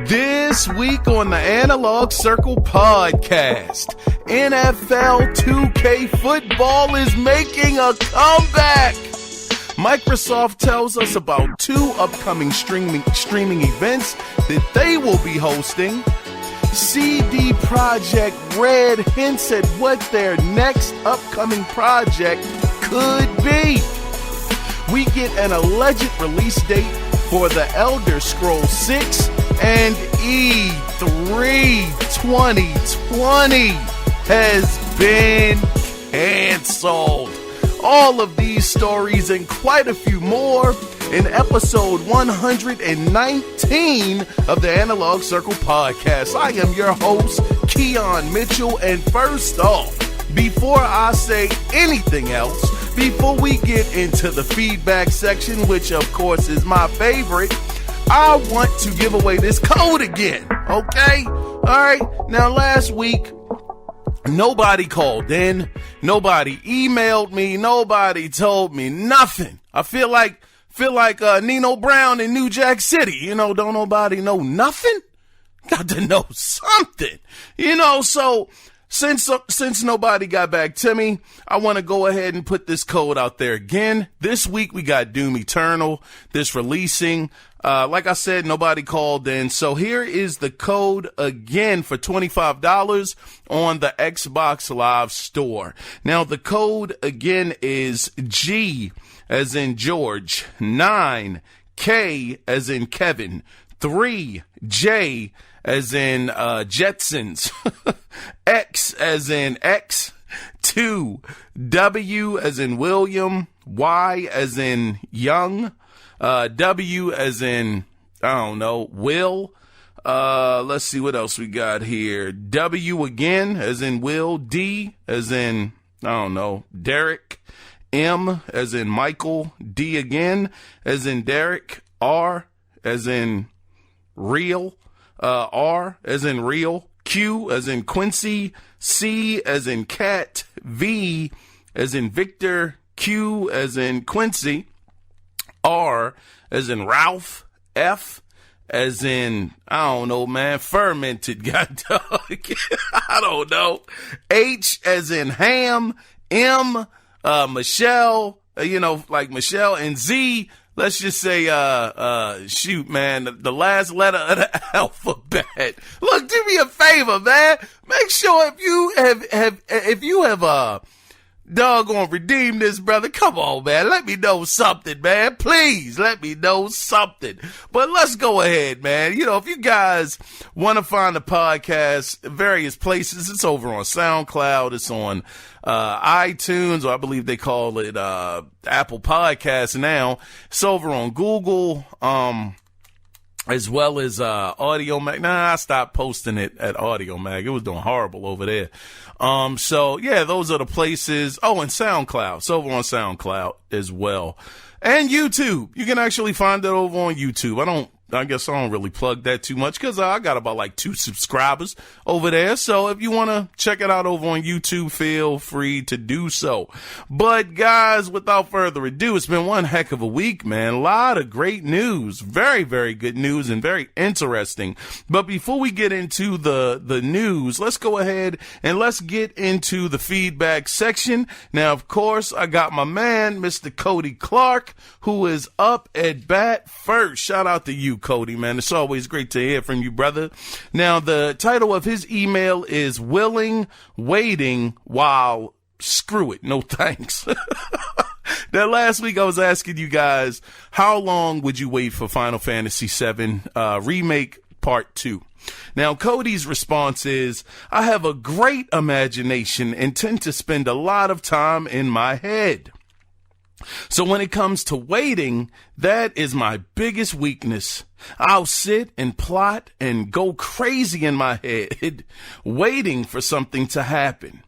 This week on the Analog Circle Podcast, NFL 2K football is making a comeback. Microsoft tells us about two upcoming streaming events that they will be hosting. CD Projekt Red hints at what their next upcoming project could be. We get an alleged release date for The Elder Scrolls 6 and E3 2020 has been canceled. All of these stories and quite a few more in episode 119 of the Analog Circle Podcast. I am your host, Kiaun Mitchell, and first off, before I say anything else, before we get into the feedback section, which of course is my favorite, I want to give away this code again, okay? All right, now last week, nobody called in, nobody emailed me, nobody told me nothing. I feel like Nino Brown in New Jack City, don't nobody know nothing? Got to know something, so since nobody got back to me, I want to go ahead and put this code out there again. This week we got Doom Eternal, this releasing. Like I said, nobody called in. So here is the code again for $25 on the Xbox Live Store. Now the code again is G as in George, 9, K as in Kevin, 3, J as in Jetsons, X as in X, 2, W as in William, Y as in Young, W as in, Will. Let's see what else we got here. W again as in Will, D as in, Derek, M as in Michael, D again as in Derek, R as in Real, R as in Real, Q as in Quincy, C as in Cat, V as in Victor, Q as in Quincy, R as in Ralph, F as in, fermented, god dog, I don't know, H as in Ham, M, Michelle, like Michelle, and Z, let's just say, the last letter of the alphabet. Look, do me a favor, man. Make sure if you have doggone redeem this, brother. Come on, man. Let me know something, man. Please let me know something. But let's go ahead, man. If you guys want to find the podcast various places, it's over on SoundCloud. It's on iTunes, or I believe they call it Apple Podcasts now. It's over on Google, as well as Audio Mag. I stopped posting it at Audio Mag. It was doing horrible over there. So yeah, those are the places. Oh, and SoundCloud. It's over on SoundCloud as well. And YouTube. You can actually find it over on YouTube. I guess I don't really plug that too much because I got about 2 subscribers over there. So if you want to check it out over on YouTube, feel free to do so. But guys, without further ado, it's been one heck of a week, man. A lot of great news, very, very good news and very interesting. But before we get into the news, let's go ahead and let's get into the feedback section. Now, of course, I got my man, Mr. Cody Clark, who is up at bat first. Shout out to you, Cody, man. It's always great to hear from you, brother. Now, the title of his email is Willing Waiting While Screw It. No thanks. Now, last week I was asking you guys, how long would you wait for Final Fantasy VII Remake Part 2? Now, Cody's response is, I have a great imagination and tend to spend a lot of time in my head. So when it comes to waiting, that is my biggest weakness. I'll sit and plot and go crazy in my head, waiting for something to happen.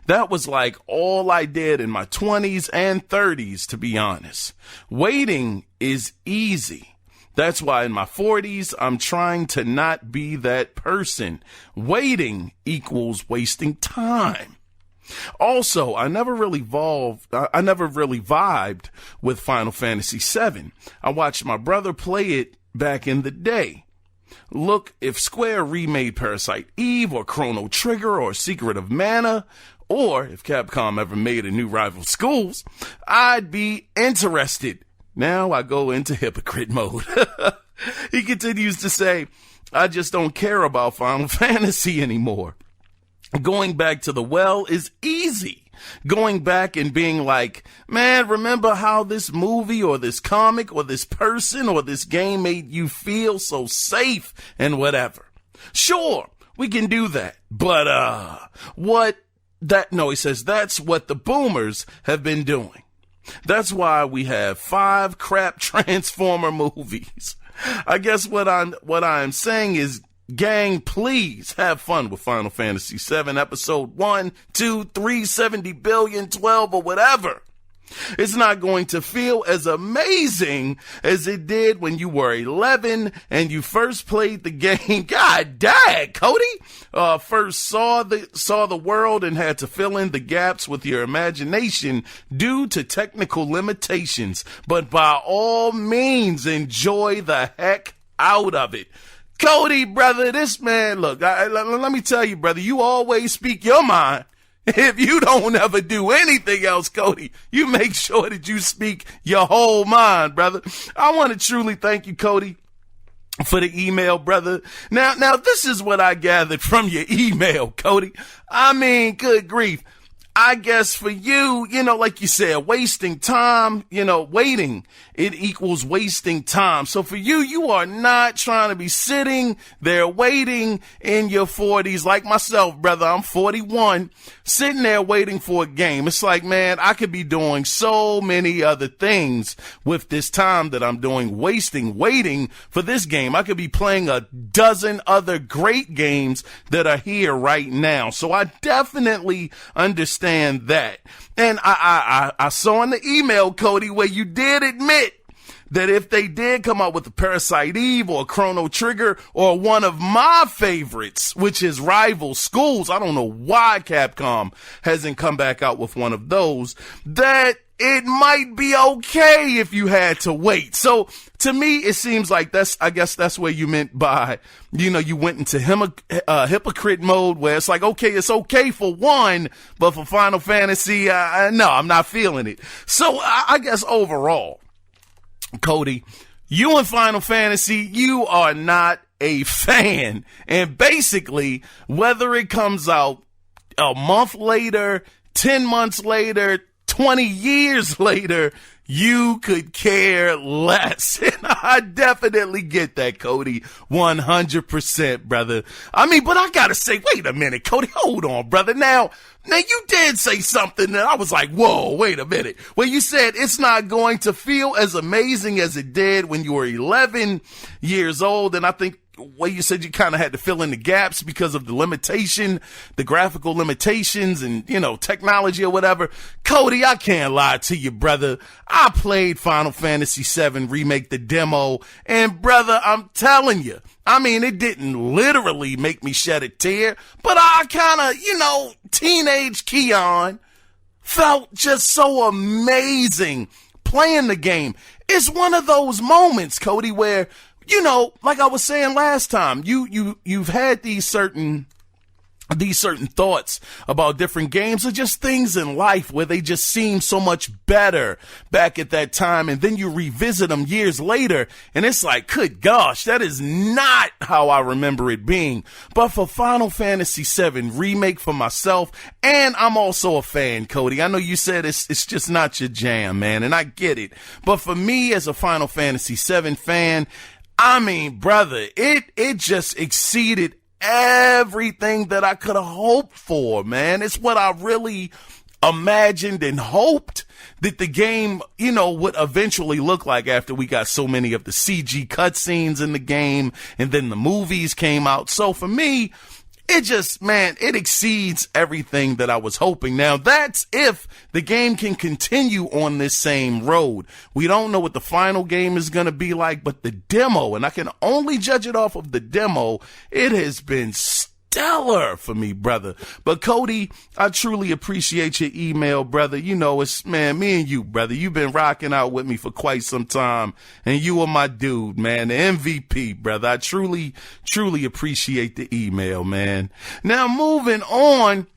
That was like all I did in my 20s and 30s, to be honest. Waiting is easy. That's why in my 40s, I'm trying to not be that person. Waiting equals wasting time. Also, I never really vibed with Final Fantasy VII. I watched my brother play it back in the day. Look, if Square remade Parasite Eve or Chrono Trigger or Secret of Mana, or if Capcom ever made a new Rival Schools, I'd be interested. Now I go into hypocrite mode. He continues to say, I just don't care about Final Fantasy anymore. Going back to the well is easy. Going back and being like, man, remember how this movie or this comic or this person or this game made you feel so safe and whatever. Sure, we can do that. But, he says that's what the boomers have been doing. That's why we have 5 crap Transformer movies. I guess what I'm saying is, gang, please have fun with Final Fantasy VII Episode 1, 2, 3, 70 billion, 12, or whatever. It's not going to feel as amazing as it did when you were 11 and you first played the game. God dang, Cody! First saw the world and had to fill in the gaps with your imagination due to technical limitations. But by all means, enjoy the heck out of it. Cody, brother, this man, look, let me tell you, brother, you always speak your mind. If you don't ever do anything else, Cody, you make sure that you speak your whole mind, brother. I want to truly thank you, Cody, for the email, brother. Now, this is what I gathered from your email, Cody. I mean, good grief. I guess for you, like you said, wasting time, waiting, it equals wasting time. So for you, you are not trying to be sitting there waiting in your 40s like myself, brother. I'm 41, sitting there waiting for a game. It's like, man, I could be doing so many other things with this time that I'm doing, waiting for this game. I could be playing a dozen other great games that are here right now. So I definitely understand that. And I saw in the email, Cody, where you did admit that if they did come out with a Parasite Eve or a Chrono Trigger or one of my favorites, which is Rival Schools, I don't know why Capcom hasn't come back out with one of those, that it might be okay if you had to wait. So to me, it seems like I guess that's where you meant by, you went into hypocrite mode where it's like, okay, it's okay for one, but for Final Fantasy, no, I'm not feeling it. So I guess overall, Cody, you and Final Fantasy, you are not a fan. And basically, whether it comes out a month later, 10 months later, 20 years later, you could care less. And I definitely get that, Cody. 100%, brother. I mean, but I gotta say, wait a minute, Cody, hold on, brother. Now you did say something that I was like, whoa, wait a minute. When you said it's not going to feel as amazing as it did when you were 11 years old. And I think well, you said you kind of had to fill in the gaps because of the graphical limitations and, technology or whatever. Cody, I can't lie to you, brother. I played Final Fantasy VII Remake, the demo, and brother, I'm telling you, I mean, it didn't literally make me shed a tear, but I kind of, teenage Kiaun felt just so amazing playing the game. It's one of those moments, Cody, where like I was saying last time, you've had these certain thoughts about different games or just things in life where they just seem so much better back at that time. And then you revisit them years later and it's like, good gosh, that is not how I remember it being. But for Final Fantasy VII Remake for myself, and I'm also a fan, Cody. I know you said it's just not your jam, man, and I get it. But for me as a Final Fantasy VII fan, I mean, brother, it just exceeded everything that I could have hoped for, man. It's what I really imagined and hoped that the game, would eventually look like after we got so many of the CG cutscenes in the game and then the movies came out. So for me, it exceeds everything that I was hoping. Now, that's if the game can continue on this same road. We don't know what the final game is going to be like, but the demo, and I can only judge it off of the demo, it has been stunning. stellar for me, brother. But Cody, I truly appreciate your email, brother. You know, it's, man, me and you, brother. You've been rocking out with me for quite some time, and you are my dude, man, the MVP, brother. I truly appreciate the email, man. Now, moving on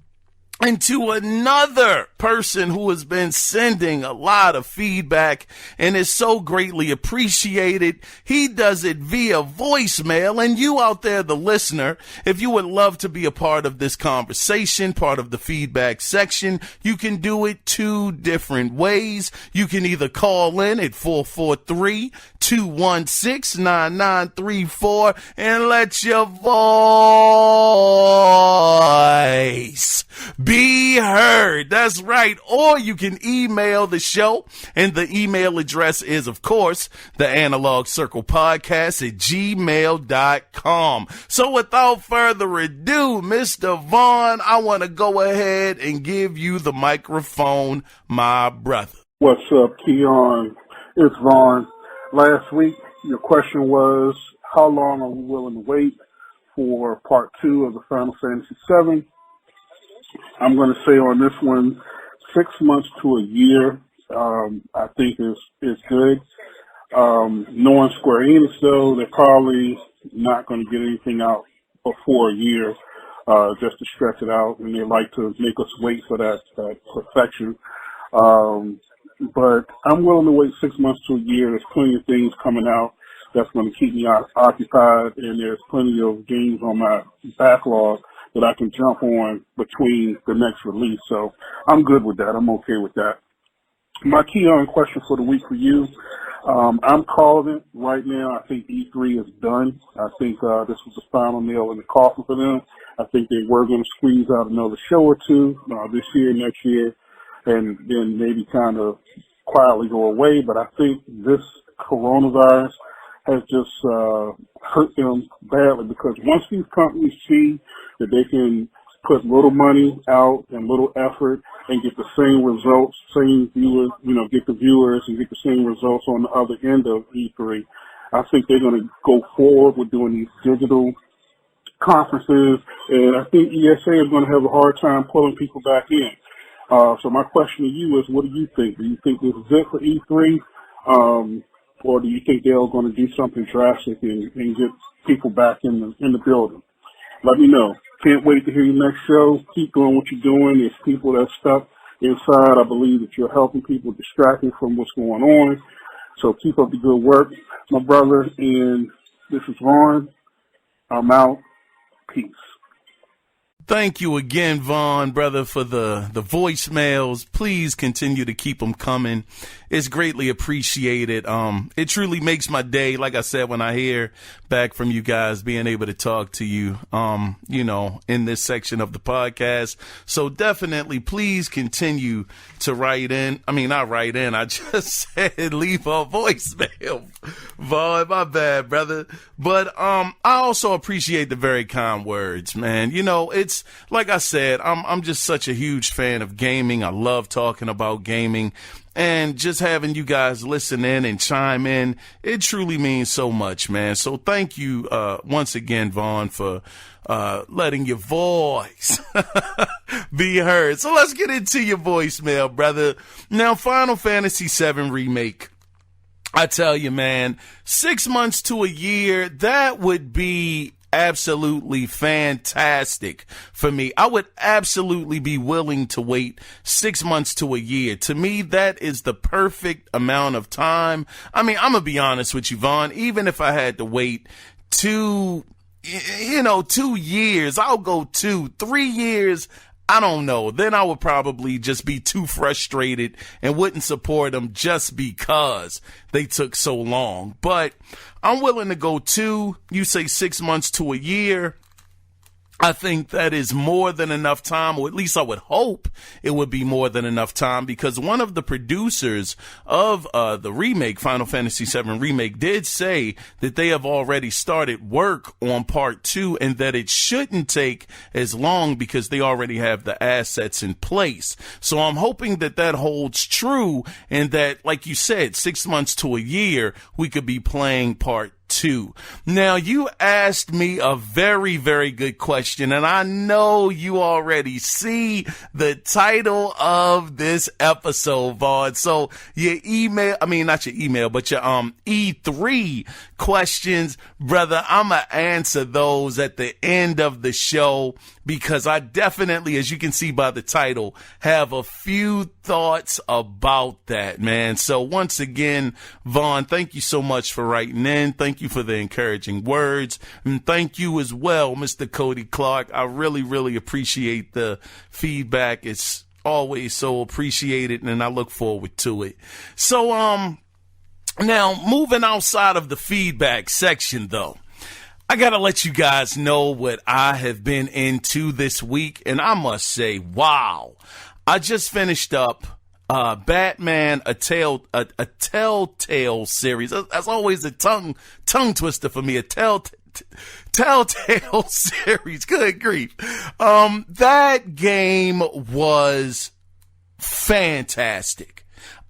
into another person who has been sending a lot of feedback and is so greatly appreciated. He does it via voicemail, and you out there, the listener, if you would love to be a part of this conversation, part of the feedback section, you can do it two different ways. You can either call in at 443-216-9934 and let your voice be heard. That's right. Or you can email the show, and the email address is, of course, the Analog Circle Podcast at gmail.com. So without further ado, Mr. Vaughn, I want to go ahead and give you the microphone, my brother. What's up, Kiaun? It's Vaughn. Last week, your question was, how long are we willing to wait for part 2 of the Final Fantasy VII? I'm going to say on this one, 6 months to a year, I think is good. Knowing Square Enix, though, they're probably not going to get anything out before a year, just to stretch it out, and they like to make us wait for that perfection. But I'm willing to wait 6 months to a year. There's plenty of things coming out that's going to keep me occupied, and there's plenty of games on my backlog that I can jump on between the next release. So I'm good with that. I'm okay with that. My Kiaun question for the week for you, I'm calling it right now. I think E3 is done. I think this was the final nail in the coffin for them. I think they were going to squeeze out another show or two this year, next year, and then maybe kind of quietly go away. But I think this coronavirus has just hurt them badly, because once these companies see that they can put little money out and little effort and get the same results, same viewers, get the viewers and get the same results on the other end of E3, I think they're going to go forward with doing these digital conferences, and I think ESA is going to have a hard time pulling people back in. So my question to you is, what do you think? Do you think this is it for E3? Or do you think they're going to do something drastic and get people back in the building? Let me know. Can't wait to hear your next show. Keep doing what you're doing. There's people that are stuck inside. I believe that you're helping people, distracting from what's going on. So keep up the good work, my brother. And this is Vaughn. I'm out. Peace. Thank you again, Vaughn, brother, for the voicemails. Please continue to keep them coming. It's greatly appreciated. It truly makes my day. Like I said, when I hear back from you guys, being able to talk to you, in this section of the podcast. So definitely, please continue to write in. I mean, not write in. I just said leave a voicemail. Vaughn, my bad, brother. But I also appreciate the very kind words, man. It's like I said, I'm just such a huge fan of gaming. I love talking about gaming. And just having you guys listen in and chime in, it truly means so much, man. So thank you once again, Vaughn, for letting your voice be heard. So let's get into your voicemail, brother. Now, Final Fantasy VII Remake. I tell you, man, 6 months to a year, that would be absolutely fantastic for me. I would absolutely be willing to wait 6 months to a year. To me, that is the perfect amount of time. I mean, I'm going to be honest with you, Vaughn. Even if I had to wait 2 years, I'll go 2-3 years. I don't know. Then I would probably just be too frustrated and wouldn't support them just because they took so long. But I'm willing to go 2. You say 6 months to a year. I think that is more than enough time, or at least I would hope it would be more than enough time, because one of the producers of the remake, Final Fantasy VII Remake, did say that they have already started work on part 2 and that it shouldn't take as long because they already have the assets in place. So I'm hoping that that holds true, and that, like you said, 6 months to a year, we could be playing part 2. Now, you asked me a very, very good question, and I know you already see the title of this episode, Vaughn. So your not your email, but your E3 questions, brother, I'm going to answer those at the end of the show, because I definitely, as you can see by the title, have a few thoughts about that, man. So once again, Vaughn, thank you so much for writing in. Thank you for the encouraging words. And thank you as well, Mr. Cody Clark. I really, really appreciate the feedback. It's always so appreciated, and I look forward to it. So, now moving outside of the feedback section, though, I gotta let you guys know what I have been into this week, and I must say, wow. I just finished up Batman, a Telltale series. That's always a tongue twister for me, a Telltale series. Good grief. That game was fantastic.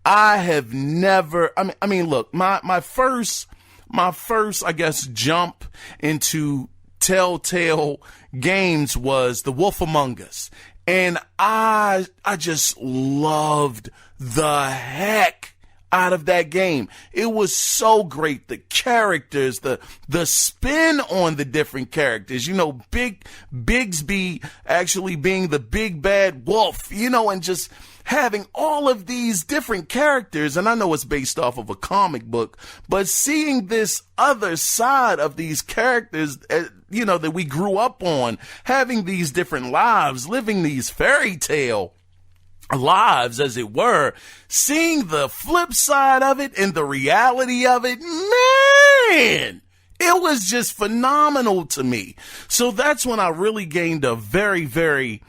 I have never, I mean, look, my first, I guess, jump into Telltale games was The Wolf Among Us. And I just loved the heck out of that game. It was so great. The characters, the spin on the different characters, Bigsby actually being the big bad wolf, and just having all of these different characters. And I know it's based off of a comic book, but seeing this other side of these characters, that we grew up on, having these different lives, living these fairy tale lives, as it were, seeing the flip side of it and the reality of it, man, it was just phenomenal to me. So that's when I really gained a very, very,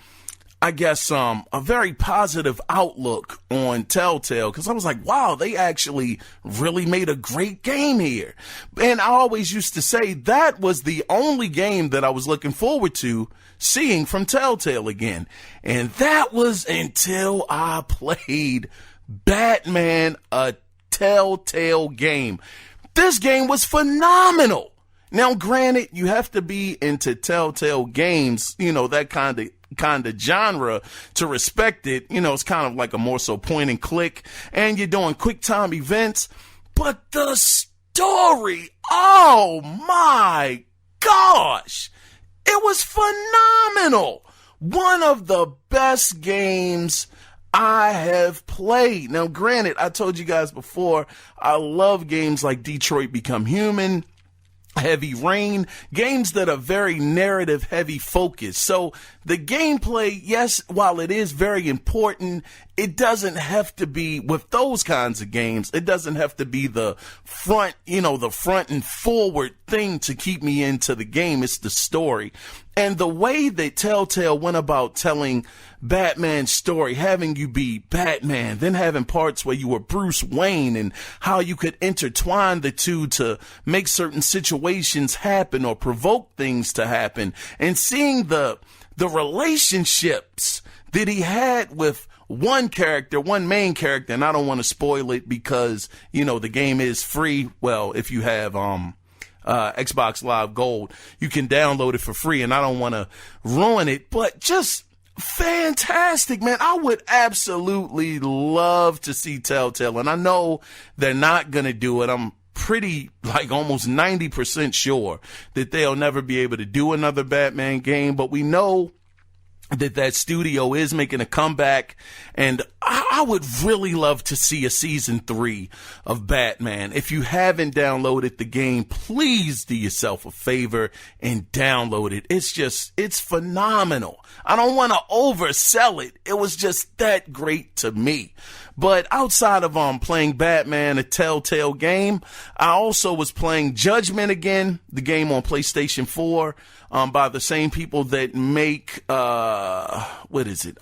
I guess, a very positive outlook on Telltale, because I was like, wow, they actually really made a great game here. And I always used to say that was the only game that I was looking forward to seeing from Telltale again. And that was until I played Batman, a Telltale game. This game was phenomenal. Now, granted, you have to be into Telltale games, that kind of genre to respect it. It's kind of like a more so point and click, and you're doing quick time events. But the story, oh my gosh, it was phenomenal. One of the best games I have played. Now, granted, I told you guys before, I love games like Detroit Become Human, Heavy Rain, games that are very narrative heavy focused. So the gameplay, yes, while it is very important, it doesn't have to be, with those kinds of games, it doesn't have to be the front and forward thing to keep me into the game. It's the story. And the way that Telltale went about telling Batman's story, having you be Batman, then having parts where you were Bruce Wayne, and how you could intertwine the two to make certain situations happen or provoke things to happen, and seeing the relationships that he had with one main character, and I don't want to spoil it because, the game is free. Well, if you have, Xbox Live Gold, you can download it for free, and I don't want to ruin it, but just fantastic, man. I would absolutely love to see Telltale, and I know they're not going to do it. I'm pretty, almost 90% sure that they'll never be able to do another Batman game, but we know that studio is making a comeback, and I would really love to see a season 3 of Batman. If you haven't downloaded the game, please do yourself a favor and download it. It's phenomenal. I don't want to oversell it. It was just that great to me. But outside of playing Batman, a Telltale game, I also was playing Judgment again, the game on PlayStation 4, by the same people that make, what is it?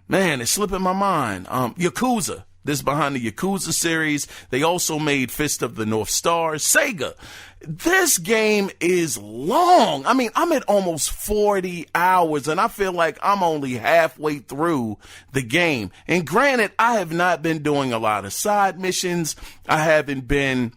Man, it's slipping my mind. Yakuza. This behind the Yakuza series. They also made Fist of the North Star. Sega. This game is long. I mean, I'm at almost 40 hours, and I feel like I'm only halfway through the game. And granted, I have not been doing a lot of side missions. I haven't been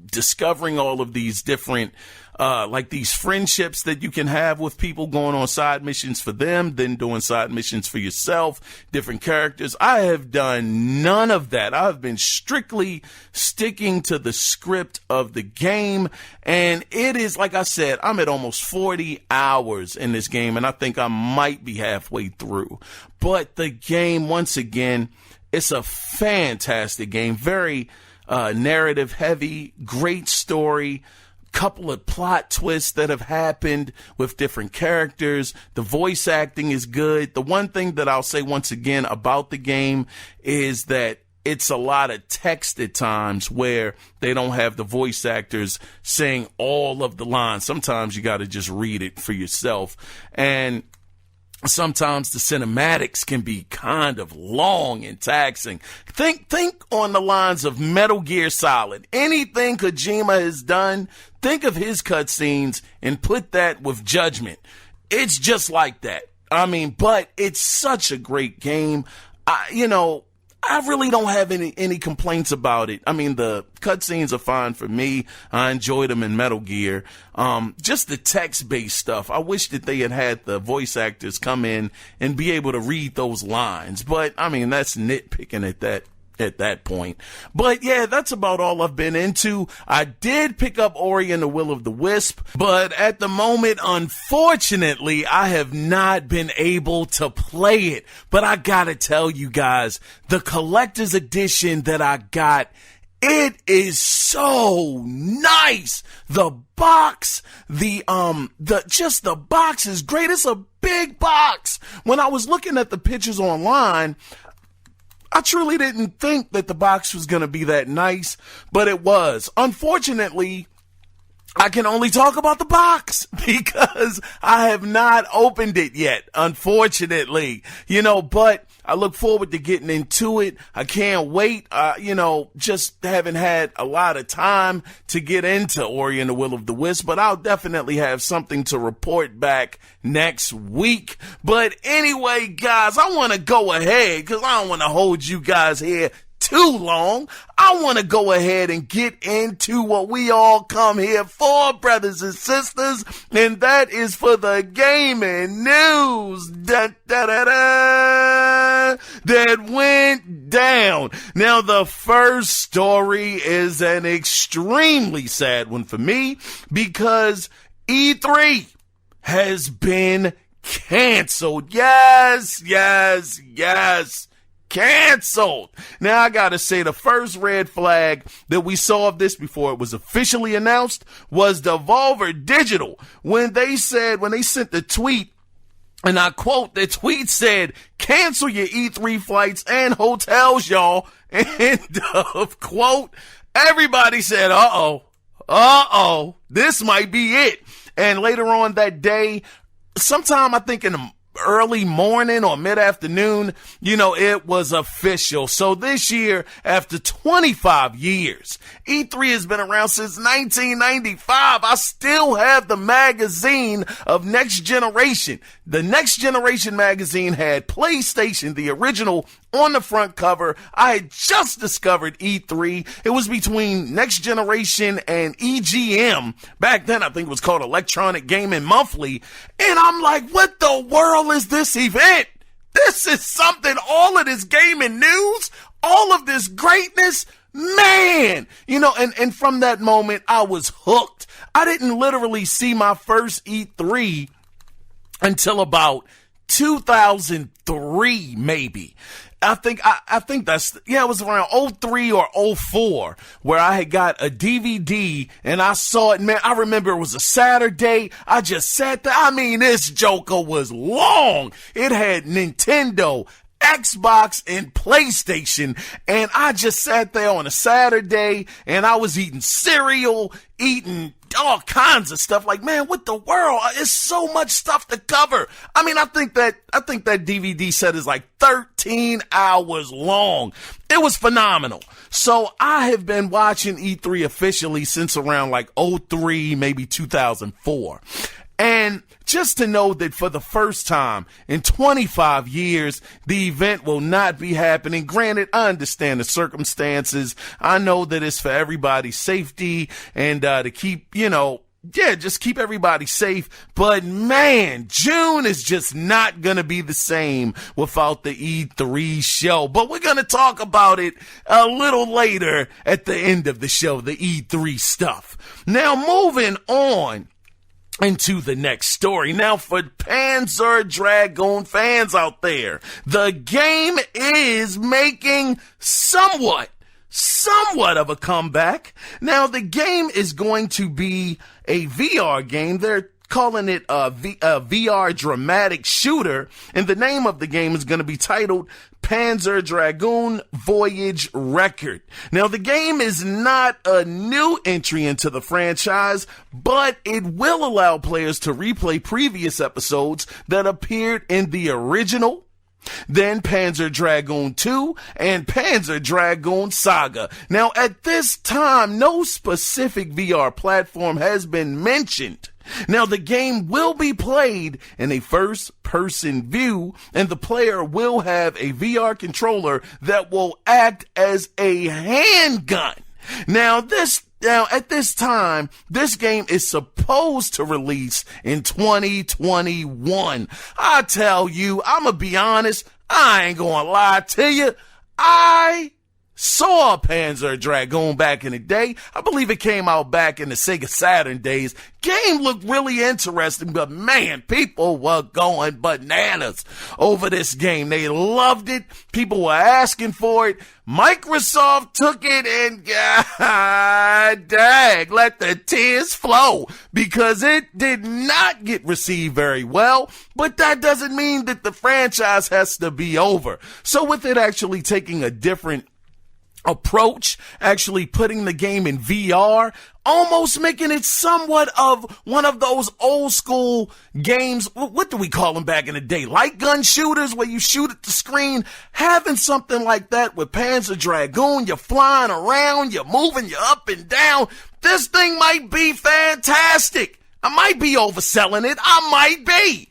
discovering all of these different, like these friendships that you can have with people, going on side missions for them, then doing side missions for yourself, different characters. I have done none of that. I've been strictly sticking to the script of the game. And it is, like I said, I'm at almost 40 hours in this game, and I think I might be halfway through. But the game, once again, it's a fantastic game. Very narrative heavy, great story, couple of plot twists that have happened with different characters. The voice acting is good. The one thing that I'll say once again about the game is that it's a lot of text at times where they don't have the voice actors saying all of the lines. Sometimes you got to just read it for yourself. And sometimes the cinematics can be kind of long and taxing. Think on the lines of Metal Gear Solid. Anything Kojima has done, think of his cutscenes and put that with Judgment. It's just like that. But it's such a great game. I really don't have any complaints about it. The cutscenes are fine for me. I enjoyed them in Metal Gear. Just the text-based stuff. I wish that they had the voice actors come in and be able to read those lines. But, that's nitpicking at that point. But yeah, that's about all I've been into. I did pick up Ori and the Will of the Wisp, but at the moment, unfortunately, I have not been able to play it. But I gotta tell you guys, the collector's edition that I got, it is so nice. The box, the box is great. It's a big box. When I was looking at the pictures online, I truly didn't think that the box was going to be that nice, but it was. Unfortunately, I can only talk about the box because I have not opened it yet, unfortunately, but I look forward to getting into it. I can't wait. Just haven't had a lot of time to get into Ori and the Will of the Wisp, but I'll definitely have something to report back next week. But anyway, guys, I want to go ahead because I don't want to hold you guys here too long. I want to go ahead and get into what we all come here for, brothers and sisters, and that is for the gaming news that went down. Now, the first story is an extremely sad one for me because E3 has been canceled. Yes. Canceled. Now, I gotta say, the first red flag that we saw of this before it was officially announced was Devolver Digital. When they sent the tweet, and I quote, the tweet said, "Cancel your E3 flights and hotels, y'all." End of quote. Everybody said, uh-oh, this might be it. And later on that day, sometime I think in the early morning or mid-afternoon, it was official. So this year, after 25 years, E3 has been around since 1995. I still have the magazine of Next Generation. The Next Generation magazine had PlayStation, the original, on the front cover. I had just discovered E3. It was between Next Generation and EGM. Back then, I think it was called Electronic Gaming Monthly. And I'm like, what the world is this event? This is something, all of this gaming news, all of this greatness, man. And from that moment, I was hooked. I didn't literally see my first E3 until about 2003, maybe. I think it was around 03 or 04 where I had got a DVD and I saw it. Man, I remember it was a Saturday. I just sat there. This joker was long. It had Nintendo, Xbox, and PlayStation, and I just sat there on a Saturday and I was eating cereal, eating all kinds of stuff. Like, man, what the world? It's so much stuff to cover. I think that DVD set is like 13 hours long. It was phenomenal. So I have been watching E3 officially since around like 03, maybe 2004. And just to know that for the first time in 25 years, the event will not be happening. Granted, I understand the circumstances. I know that it's for everybody's safety and to keep, just keep everybody safe. But man, June is just not going to be the same without the E3 show. But we're going to talk about it a little later at the end of the show, the E3 stuff. Now, moving on into the next story. Now, for Panzer Dragoon fans out there, the game is making somewhat of a comeback. Now, the game is going to be a VR game. They're calling it a VR dramatic shooter, and the name of the game is going to be titled Panzer Dragoon Voyage Record. Now, the game is not a new entry into the franchise, but it will allow players to replay previous episodes that appeared in the original, then Panzer Dragoon 2 and Panzer Dragoon Saga. Now, at this time, no specific VR platform has been mentioned. Now, the game will be played in a first-person view, and the player will have a VR controller that will act as a handgun. Now, at this time, this game is supposed to release in 2021. I tell you, I'm gonna be honest, I ain't gonna lie to you. I saw Panzer Dragoon back in the day. I believe it came out back in the Sega Saturn days. Game looked really interesting, but man, people were going bananas over this game. They loved it. People were asking for it. Microsoft took it and god dang, let the tears flow because it did not get received very well, but that doesn't mean that the franchise has to be over. So with it actually taking a different approach, actually putting the game in VR, almost making it somewhat of one of those old school games. What do we call them back in the day? Light gun shooters where you shoot at the screen. Having something like that with Panzer Dragoon, you're flying around, you're moving, you're up and down. This thing might be fantastic. I might be overselling it. I might be,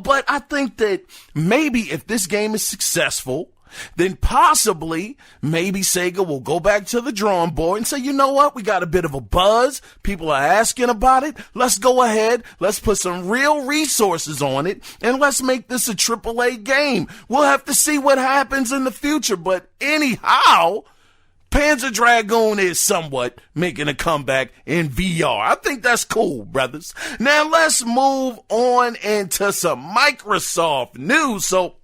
but I think that maybe if this game is successful, then possibly, maybe Sega will go back to the drawing board and say, you know what, we got a bit of a buzz. People are asking about it. Let's go ahead. Let's put some real resources on it, and let's make this a AAA game. We'll have to see what happens in the future. But anyhow, Panzer Dragoon is somewhat making a comeback in VR. I think that's cool, brothers. Now, let's move on into some Microsoft news. So,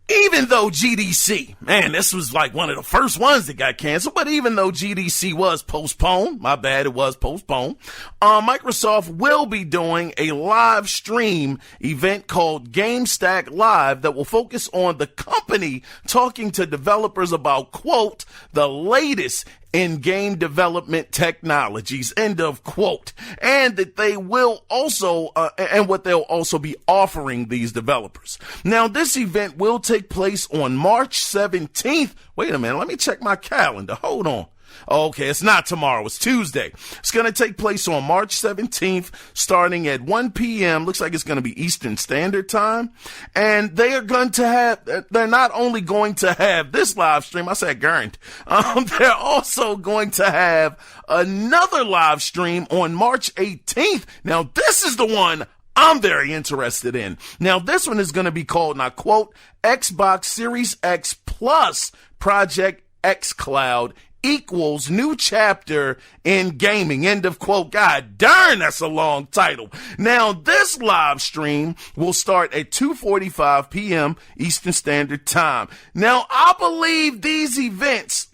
even though GDC, man, this was like one of the first ones that got canceled, but even though GDC was postponed, my bad, it was postponed, Microsoft will be doing a live stream event called GameStack Live that will focus on the company talking to developers about, quote, the latest in game development technologies, end of quote, and that they will also, and what they'll also be offering these developers. Now, this event will take place on March 17th. Wait a minute, let me check my calendar. Hold on. Okay, it's not tomorrow. It's Tuesday. It's going to take place on March 17th, starting at 1 p.m. Looks like it's going to be Eastern Standard Time. And they're not only going to have this live stream, I said guaranteed, they're also going to have another live stream on March 18th. Now, this is the one I'm very interested in. Now, this one is going to be called, and I quote, Xbox Series X Plus Project X Cloud equals new chapter in gaming, end of quote. God darn, that's a long title. Now, this live stream will start at 2:45 p.m. Eastern Standard Time. Now, I believe these events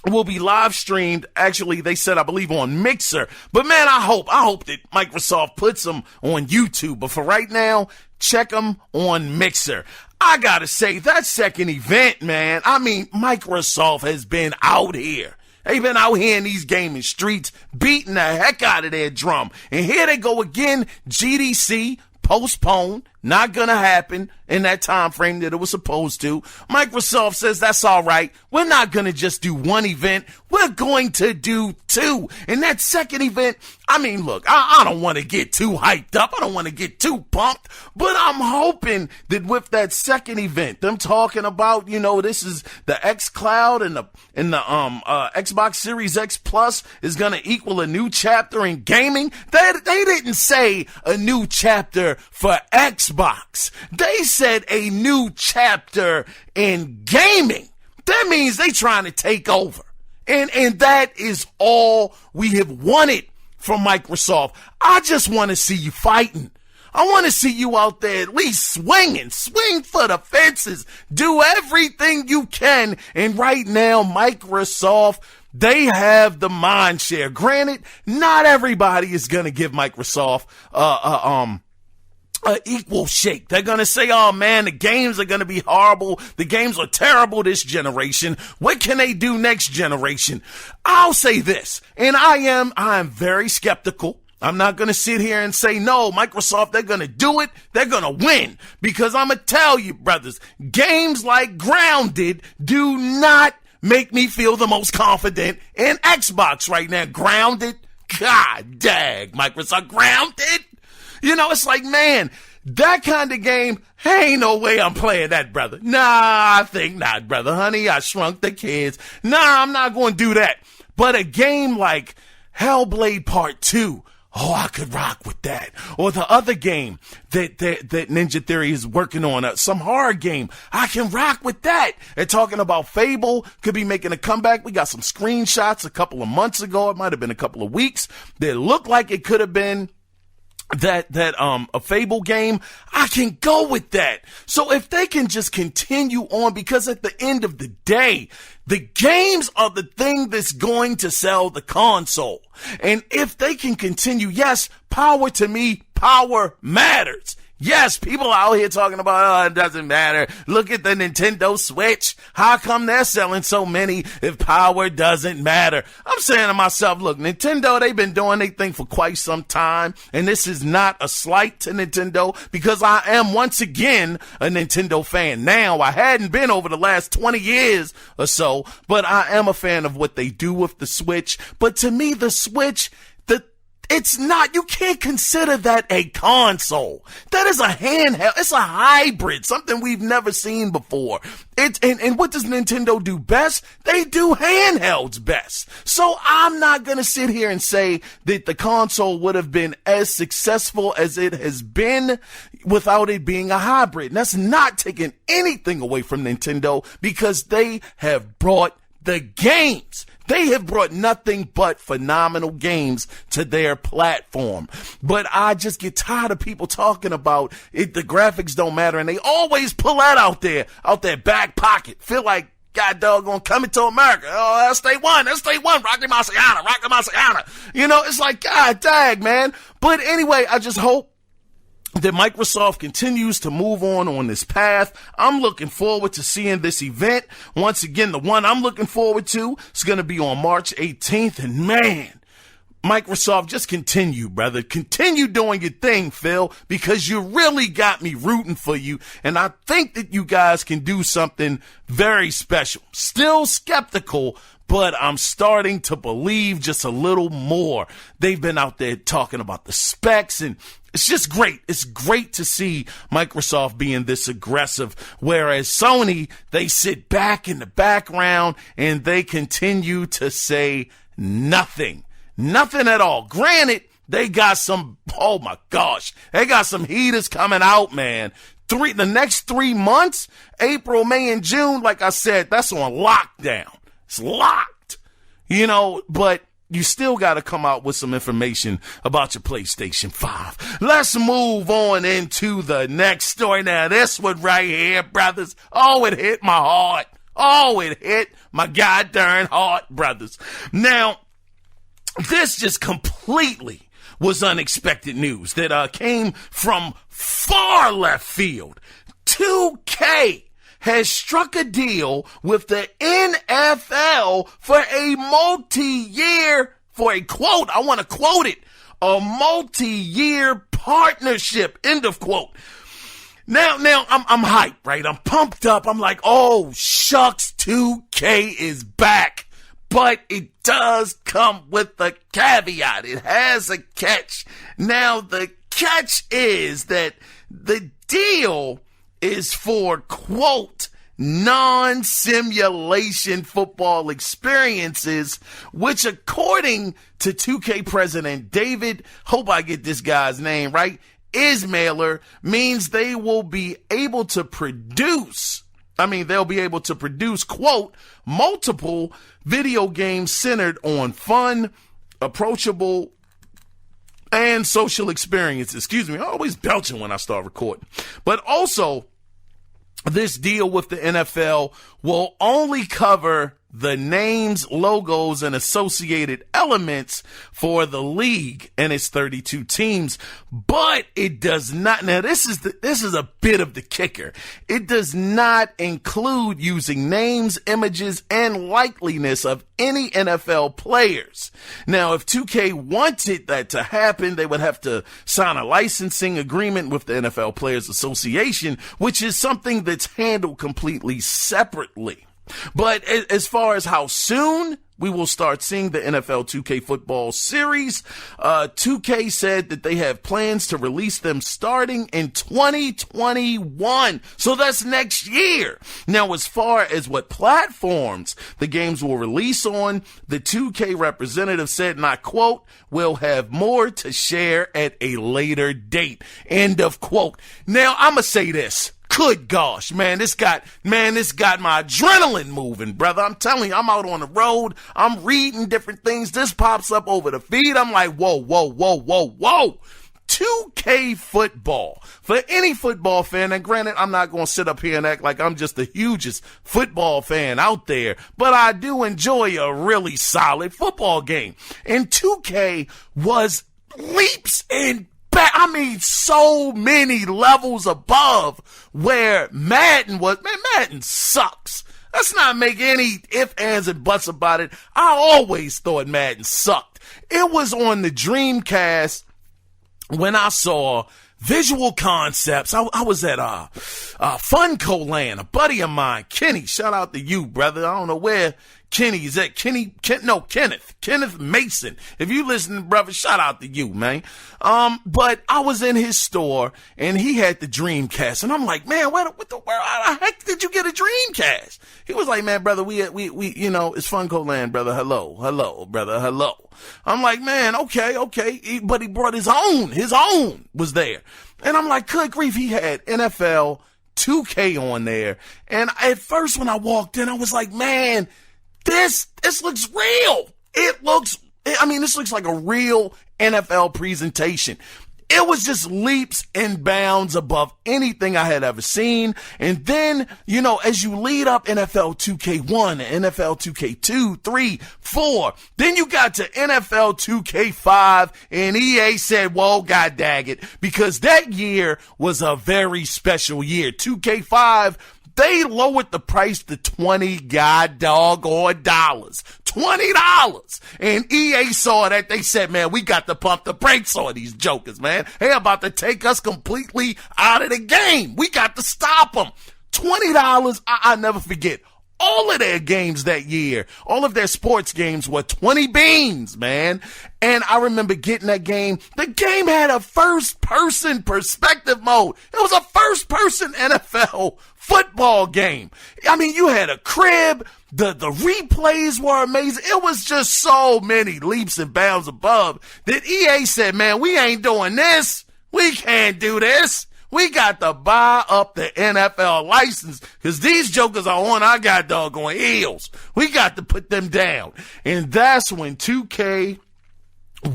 will be live streamed. Actually, they said, I believe, on Mixer. But man, I hope that Microsoft puts them on YouTube. But for right now, check them on Mixer. I gotta say, that second event, man, I mean, Microsoft has been out here. They've been out here in these gaming streets, beating the heck out of their drum. And here they go again, GDC, postponed, Not gonna happen in that time frame that it was supposed to. Microsoft says that's all right. We're not gonna just do one event. We're going to do two. And that second event, I mean, look, I don't want to get too hyped up. I don't want to get too pumped, but I'm hoping that with that second event, them talking about, this is the xCloud and the Xbox Series X Plus is gonna equal a new chapter in gaming. They didn't say a new chapter for Xbox. They said a new chapter in gaming. That means they trying to take over. And that is all we have wanted from Microsoft. I just want to see you fighting. I want to see you out there at least swing for the fences, do everything you can. And right now, Microsoft, they have the mind share. Granted, not everybody is going to give Microsoft, equal shake. They're going to say, oh man, the games are going to be horrible. The games are terrible this generation. What can they do next generation? I'll say this, and I am very skeptical. I'm not going to sit here and say, no, Microsoft, they're going to do it. They're going to win, because I'm going to tell you, brothers, games like Grounded do not make me feel the most confident in Xbox right now. Grounded? God dang, Microsoft, Grounded? It's like, man, that kind of game, ain't no way I'm playing that, brother. Nah, I think not, brother. Honey, I Shrunk the Kids. Nah, I'm not going to do that. But a game like Hellblade Part 2, oh, I could rock with that. Or the other game that Ninja Theory is working on, some horror game, I can rock with that. They're talking about Fable, could be making a comeback. We got some screenshots a couple of months ago. It might have been a couple of weeks that looked like it could have been a Fable game. I can go with that. So if they can just continue on, because at the end of the day, the games are the thing that's going to sell the console. And if they can continue, yes, power to me, power matters. Yes, people out here talking about, oh, it doesn't matter. Look at the Nintendo Switch. How come they're selling so many if power doesn't matter? I'm saying to myself, look, Nintendo, they've been doing their thing for quite some time. And this is not a slight to Nintendo, because I am once again a Nintendo fan. Now, I hadn't been over the last 20 years or so, but I am a fan of what they do with the Switch. But to me, the Switch, it's not, you can't consider that a console. That is a handheld. It's a hybrid, something we've never seen before. And what does Nintendo do best? They do handhelds best. So I'm not going to sit here and say that the console would have been as successful as it has been without it being a hybrid. And that's not taking anything away from Nintendo, because they have brought the games. They have brought nothing but phenomenal games to their platform. But I just get tired of people talking about it. The graphics don't matter, and they always pull that out their back pocket. Feel like, God doggone, Coming to America. Oh, that's day one. Rocky Marciano. It's like, God dang, man. But anyway, I just hope that Microsoft continues to move on this path. I'm looking forward to seeing this event. Once again, the one I'm looking forward to is going to be on March 18th. And man, Microsoft, just continue, brother. Continue doing your thing, Phil, because you really got me rooting for you. And I think that you guys can do something very special. Still skeptical, but I'm starting to believe just a little more. They've been out there talking about the specs, and it's just great. It's great to see Microsoft being this aggressive, whereas Sony, they sit back in the background and they continue to say nothing. Nothing at all. Granted, they got some, oh my gosh, they got some heaters coming out, man. The next 3 months, April, May, and June, like I said, that's on lockdown. It's locked, but you still got to come out with some information about your PlayStation 5. Let's move on into the next story. Now, this one right here, brothers. Oh, it hit my heart. Oh, it hit my goddamn heart, brothers. Now, this just completely was unexpected news that came from far left field. 2K has struck a deal with the NFL for a multi-year, for a quote, I want to quote it, a multi-year partnership, end of quote. Now I'm hyped, right? I'm pumped up. I'm like, oh, shucks, 2K is back. But it does come with a caveat. It has a catch. Now, the catch is that the deal is for, quote, non-simulation football experiences, which according to 2K president David, hope I get this guy's name right, Ismailer, means they will be able to produce, quote, multiple video games centered on fun, approachable, and social experiences. Excuse me, I'm always belching when I start recording. But also, this deal with the NFL will only cover the names, logos, and associated elements for the league and its 32 teams, but it does not. Now, this is a bit of the kicker. It does not include using names, images, and likeliness of any NFL players. Now, if 2K wanted that to happen, they would have to sign a licensing agreement with the NFL Players Association, which is something that's handled completely separately. But as far as how soon we will start seeing the NFL 2K football series, 2K said that they have plans to release them starting in 2021. So that's next year. Now, as far as what platforms the games will release on, the 2K representative said, and I quote, "We'll have more to share at a later date." End of quote. Now, I'm going to say this. Good gosh, man, this got my adrenaline moving, brother. I'm telling you, I'm out on the road. I'm reading different things. This pops up over the feed. I'm like, whoa. 2K football. For any football fan, and granted, I'm not going to sit up here and act like I'm just the hugest football fan out there, but I do enjoy a really solid football game. And 2K was leaps and so many levels above where Madden was. Man, Madden sucks. Let's not make any ifs, ands, and buts about it. I always thought Madden sucked. It was on the Dreamcast when I saw Visual Concepts. I was at Funco Land. A buddy of mine, Kenny, shout out to you, brother. I don't know where Kenny is at. Kenneth Mason. If you listen, brother, shout out to you, man. But I was in his store and he had the Dreamcast, and I'm like, man, what the world? How the heck did you get a Dreamcast? He was like, man, brother, we, you know, it's Funco Land, brother. Hello, brother. Hello. I'm like, man, okay. But he brought his own was there. And I'm like, good grief, he had NFL 2K on there. And at first when I walked in, I was like, man, this looks real. This looks like a real NFL presentation. It was just leaps and bounds above anything I had ever seen. And then, you know, as you lead up NFL 2K1, NFL 2K2, 3, 4, then you got to NFL 2K5, and EA said, well, god dang it, because that year was a very special year. 2K5, they lowered the price to $20 $20. And EA saw that. They said, man, we got to pump the brakes on these jokers, man. They're about to take us completely out of the game. We got to stop them. $20, I'll never forget. All of their games that year, all of their sports games were 20 beans, man. And I remember getting that game. The game had a first-person perspective mode. It was a first-person NFL football game. I mean, you had a crib. The replays were amazing. It was just so many leaps and bounds above that EA said, man, we ain't doing this. We can't do this. We got to buy up the NFL license because these jokers are on our doggone heels. We got to put them down. And that's when 2K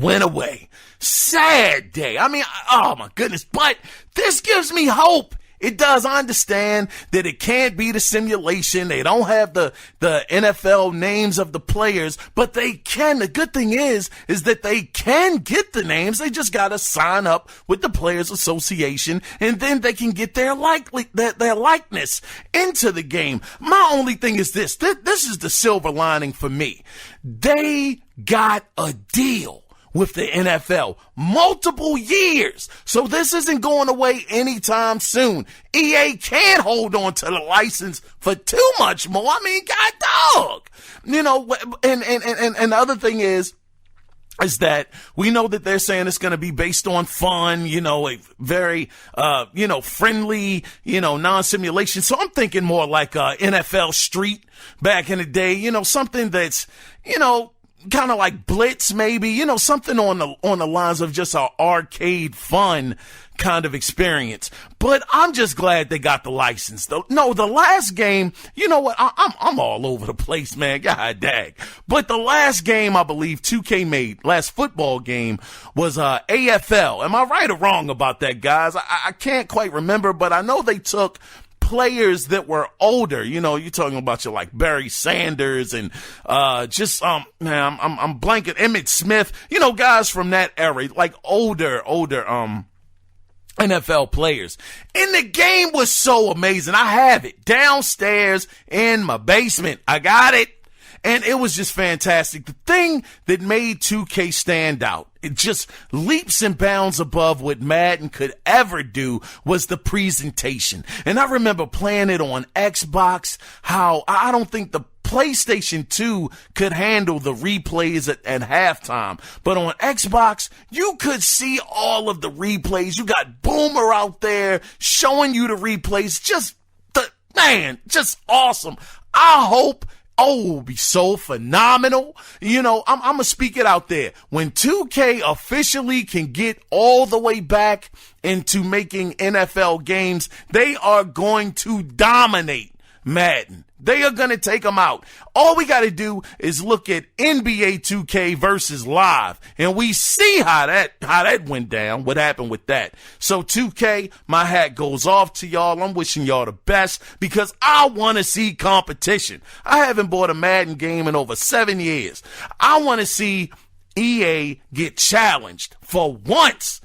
went away. Sad day. I mean, oh my goodness. But this gives me hope. It does. I understand that it can't be the simulation. They don't have the NFL names of the players, but they can. The good thing is that they can get the names. They just got to sign up with the Players Association, and then they can get their likeness into the game. My only thing is this. This is the silver lining for me. They got a deal with the NFL. Multiple years. So this isn't going away anytime soon. EA can't hold on to the license for too much more. I mean, God dog. You know, and the other thing is that we know that they're saying it's going to be based on fun, you know, a very, friendly, non-simulation. So I'm thinking more like, NFL Street back in the day, something that's, kind of like Blitz maybe, something on the lines of just an arcade fun kind of experience. But I'm just glad they got the license. The last game, you know what? I'm all over the place, man. God dang. But the last game I believe 2K made, last football game, was AFL. Am I right or wrong about that, guys? I can't quite remember, but I know they took players that were older, you're talking about your like Barry Sanders and I'm blanking, Emmitt Smith, guys from that era, like older NFL players. And the game was so amazing. I have it downstairs in my basement. I got it. And it was just fantastic. The thing that made 2K stand out, it just leaps and bounds above what Madden could ever do, was the presentation. And I remember playing it on Xbox, how I don't think the PlayStation 2 could handle the replays at halftime. But on Xbox, you could see all of the replays. You got Boomer out there showing you the replays. Just awesome. I hope it will be so phenomenal. I'm going to speak it out there. When 2K officially can get all the way back into making NFL games, they are going to dominate Madden. They are going to take them out. All we got to do is look at NBA 2K versus Live, and we see how that went down, what happened with that. So 2K, my hat goes off to y'all. I'm wishing y'all the best because I want to see competition. I haven't bought a Madden game in over 7 years. I want to see EA get challenged for once.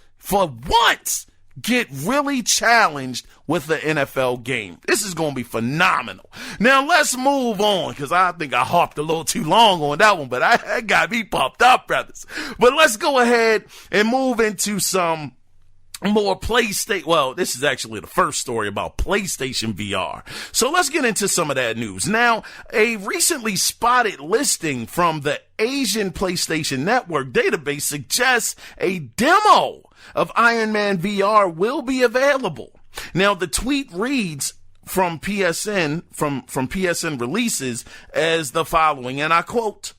Get really challenged with the NFL game. This is going to be phenomenal. Now let's move on, because I think I harped a little too long on that one, but I got me pumped up, brothers. But let's go ahead and move into some more PlayStation. Well, this is actually the first story about PlayStation VR. So let's get into some of that news. Now, a recently spotted listing from the Asian PlayStation Network database suggests a demo of Iron Man VR will be available. Now, the tweet reads from PSN, from PSN releases as the following, and I quote,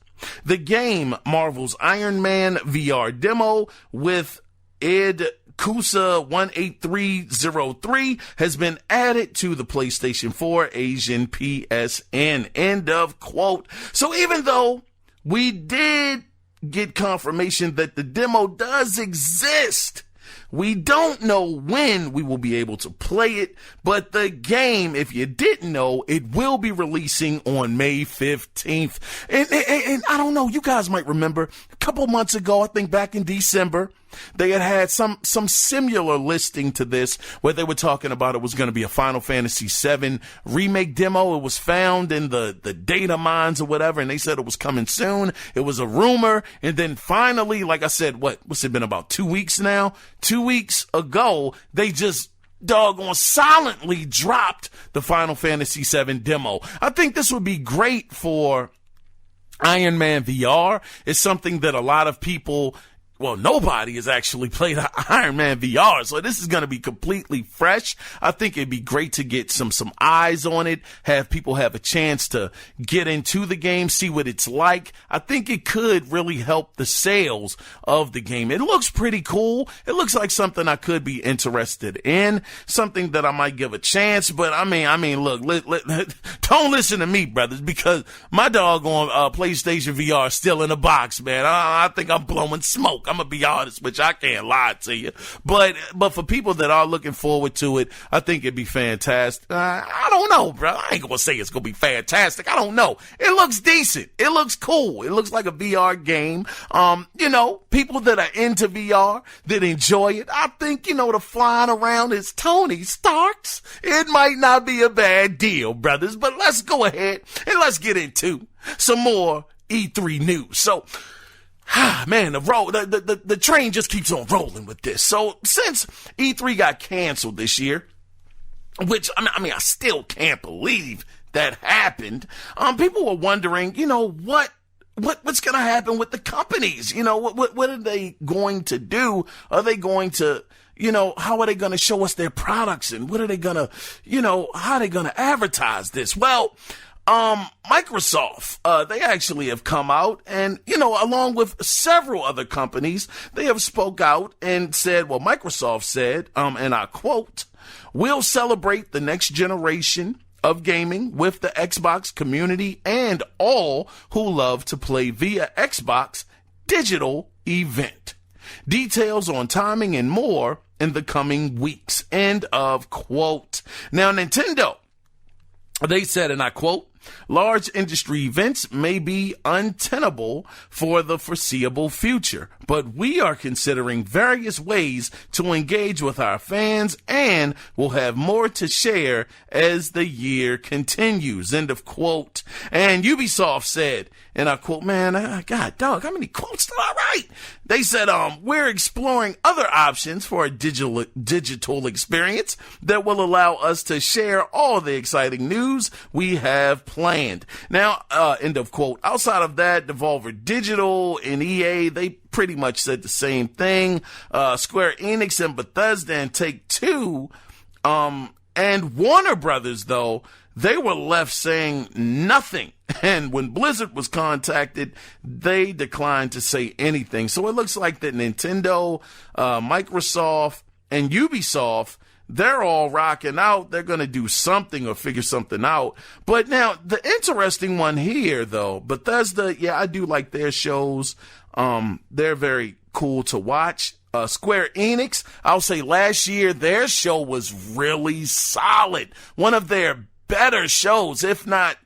"The game, Marvel's Iron Man VR demo with Ed Kusa 18303 has been added to the PlayStation 4 Asian PSN." End of quote. So even though we did get confirmation that the demo does exist, we don't know when we will be able to play it, but the game, if you didn't know, it will be releasing on May 15th. And I don't know, you guys might remember a couple months ago, I think back in December, they had some similar listing to this where they were talking about it was going to be a Final Fantasy VII remake demo. It was found in the data mines or whatever, and they said it was coming soon. It was a rumor. And then finally, like I said, what's it been, about 2 weeks now? 2 weeks ago, they just doggone silently dropped the Final Fantasy VII demo. I think this would be great for Iron Man VR. It's something that a lot of people, well, nobody has actually played Iron Man VR, so this is going to be completely fresh. I think it'd be great to get some eyes on it, have people have a chance to get into the game, see what it's like. I think it could really help the sales of the game. It looks pretty cool. It looks like something I could be interested in, something that I might give a chance. But I mean, look, don't listen to me, brothers, because my doggone PlayStation VR is still in the box, man. I think I'm blowing smoke. I'm gonna be honest, which I can't lie to you. But for people that are looking forward to it, I think it'd be fantastic. I don't know, bro. I ain't gonna say it's gonna be fantastic. I don't know. It looks decent. It looks cool. It looks like a VR game. People that are into VR, that enjoy it, I think, the flying around as Tony Starks, it might not be a bad deal, brothers. But let's go ahead and let's get into some more E3 news. So, Man, the train just keeps on rolling with this. So since E3 got canceled this year, which I still can't believe that happened. People were wondering, what's going to happen with the companies? What are they going to do? Are they going to, how are they going to show us their products, and what are they going to, how are they going to advertise this? Well, Microsoft, they actually have come out and, along with several other companies, they have spoke out and said, well, Microsoft said, and I quote, "We'll celebrate the next generation of gaming with the Xbox community and all who love to play via Xbox digital event. Details on timing and more in the coming weeks." End of quote. Now, Nintendo, they said, and I quote, "Large industry events may be untenable for the foreseeable future, but we are considering various ways to engage with our fans and will have more to share as the year continues." End of quote. And Ubisoft said, and I quote, man, God, dog, how many quotes did I write? They said, "We're exploring other options for a digital experience that will allow us to share all the exciting news we have planned." Now, end of quote. Outside of that, Devolver Digital and EA, they pretty much said the same thing. Square Enix and Bethesda and Take-Two, and Warner Brothers, though, they were left saying nothing. And when Blizzard was contacted, they declined to say anything. So it looks like that Nintendo, Microsoft, and Ubisoft, they're all rocking out. They're going to do something or figure something out. But now, the interesting one here, though, Bethesda, yeah, I do like their shows. They're very cool to watch. Square Enix, I'll say last year, their show was really solid. One of their better shows, if not,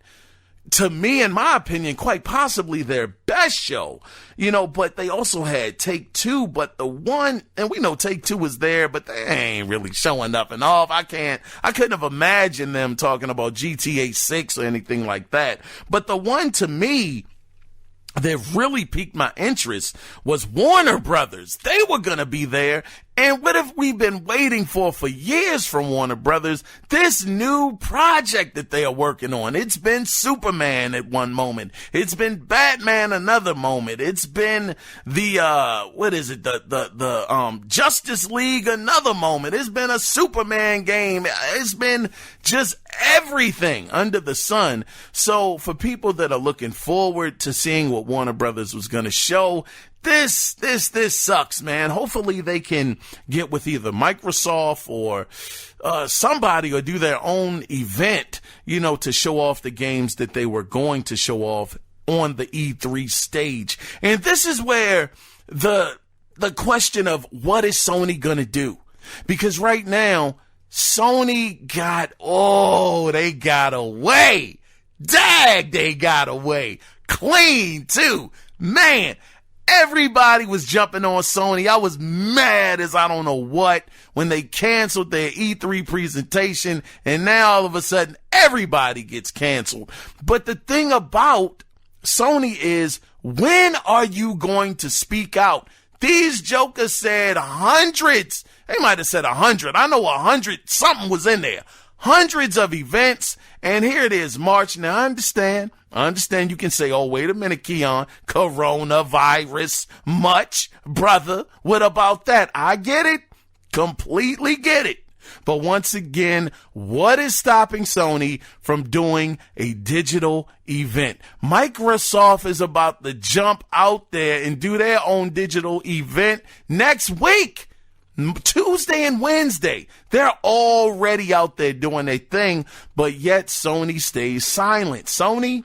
to me, in my opinion, quite possibly their best show, but they also had Take-Two, but the one, and we know Take-Two was there, but they ain't really showing nothing off. I couldn't have imagined them talking about GTA 6 or anything like that. But the one to me that really piqued my interest was Warner Brothers. They were going to be there. And what have we been waiting for years from Warner Brothers? This new project that they are working on. It's been Superman at one moment. It's been Batman another moment. It's been the Justice League another moment. It's been a Superman game. It's been just everything under the sun. So for people that are looking forward to seeing what Warner Brothers was going to show, this sucks, man. Hopefully they can get with either Microsoft or somebody, or do their own event, to show off the games that they were going to show off on the E3 stage. And this is where the question of what is Sony going to do? Because right now, Sony they got away. Dag, they got away. Clean, too. Man, everybody was jumping on Sony. I was mad as I don't know what when they canceled their E3 presentation, and now all of a sudden everybody gets canceled. But the thing about Sony is, when are you going to speak out? These jokers said hundreds. They might have said 100. I know 100 something was in there. Hundreds of events. And here it is, March. Now, I understand you can say, oh, wait a minute, Kiaun, coronavirus, much, brother. What about that? I get it. Completely get it. But once again, what is stopping Sony from doing a digital event? Microsoft is about to jump out there and do their own digital event next week. Tuesday and Wednesday. They're already out there doing their thing, but yet Sony stays silent. Sony,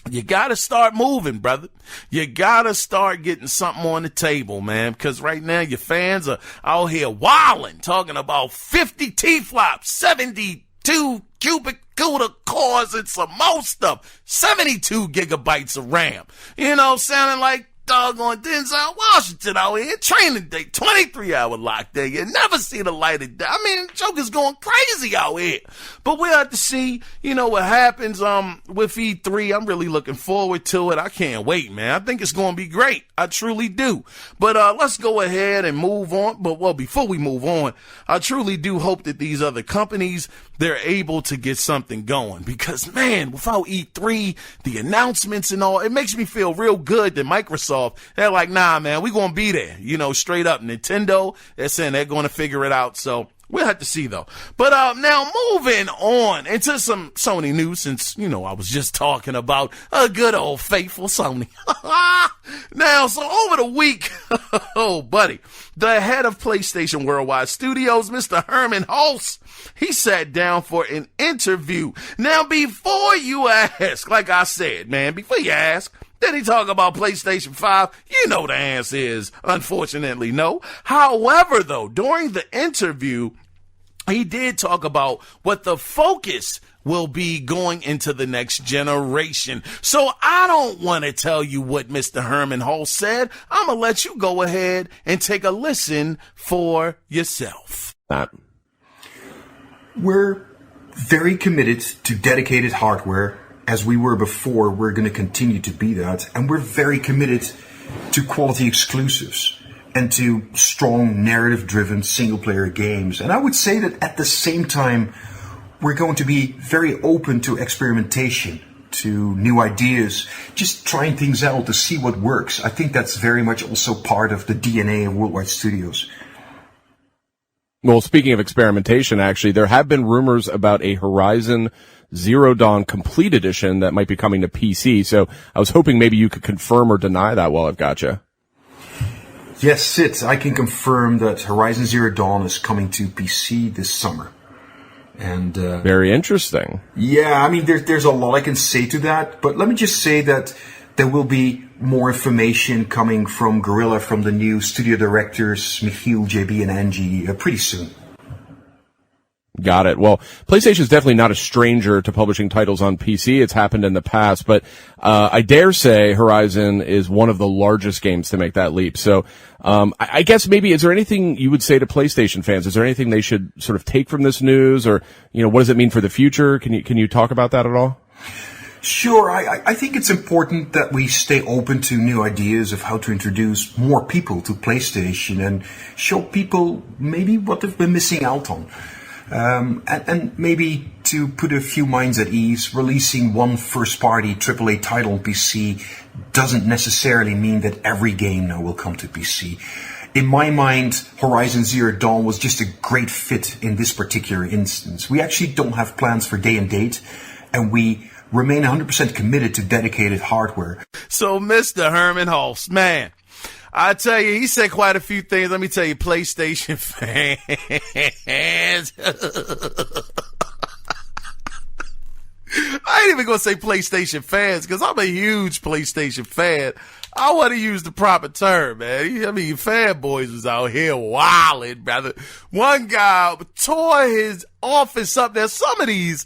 you got to start moving, brother. You got to start getting something on the table, man, because right now your fans are out here wilding, talking about 50 T-flops, 72 cubic CUDA cores, and some more stuff, 72 gigabytes of RAM. Sounding like doggone Denzel Washington out here, training day, 23-hour lockdown. You never see the light of day. I mean, Joker's going crazy out here. But we'll have to see, what happens with E3. I'm really looking forward to it. I can't wait, man. I think it's going to be great. I truly do. But let's go ahead and move on. But, before we move on, I truly do hope that these other companies, they're able to get something going. Because, man, without E3, the announcements and all, it makes me feel real good that Microsoft, they're like, nah, man, we're going to be there. Straight up. Nintendo, they're saying they're going to figure it out. So we'll have to see, though. But now moving on into some Sony news, since, I was just talking about a good old faithful Sony. Now, so over the week, oh, buddy, the head of PlayStation Worldwide Studios, Mr. Herman Hulse, he sat down for an interview. Now, before you ask, like I said, man, before you ask, did he talk about PlayStation 5? You know the answer is, unfortunately, no. However, though, during the interview, he did talk about what the focus will be going into the next generation. So I don't want to tell you what Mr. Herman Hulse said. I'm going to let you go ahead and take a listen for yourself. We're very committed to dedicated hardware. As we were before, we're going to continue to be that. And we're very committed to quality exclusives and to strong narrative-driven single-player games. And I would say that at the same time, we're going to be very open to experimentation, to new ideas, just trying things out to see what works. I think that's very much also part of the DNA of Worldwide Studios. Well, speaking of experimentation, actually, there have been rumors about a Horizon Zero Dawn Complete Edition that might be coming to PC. So I was hoping maybe you could confirm or deny that while I've got you. Yes, Sid, I can confirm that Horizon Zero Dawn is coming to PC this summer. And very interesting. Yeah, I mean, there's a lot I can say to that, but let me just say that there will be more information coming from Guerrilla, from the new studio directors, Michiel, JB, and Angie, pretty soon. Got it. Well, PlayStation is definitely not a stranger to publishing titles on PC. It's happened in the past, but I dare say Horizon is one of the largest games to make that leap. So I guess maybe, is there anything you would say to PlayStation fans? Is there anything they should sort of take from this news, or what does it mean for the future? Can you talk about that at all? Sure. I think it's important that we stay open to new ideas of how to introduce more people to PlayStation and show people maybe what they've been missing out on. And maybe to put a few minds at ease, releasing one first-party AAA title on PC doesn't necessarily mean that every game now will come to PC. In my mind, Horizon Zero Dawn was just a great fit in this particular instance. We actually don't have plans for day and date, and we remain 100% committed to dedicated hardware. So, Mr. Herman Hulse, man, I tell you, he said quite a few things. Let me tell you, PlayStation fans. I ain't even going to say PlayStation fans because I'm a huge PlayStation fan. I want to use the proper term, man. I mean, fanboys was out here wilding, brother. One guy tore his office up. There's some of these,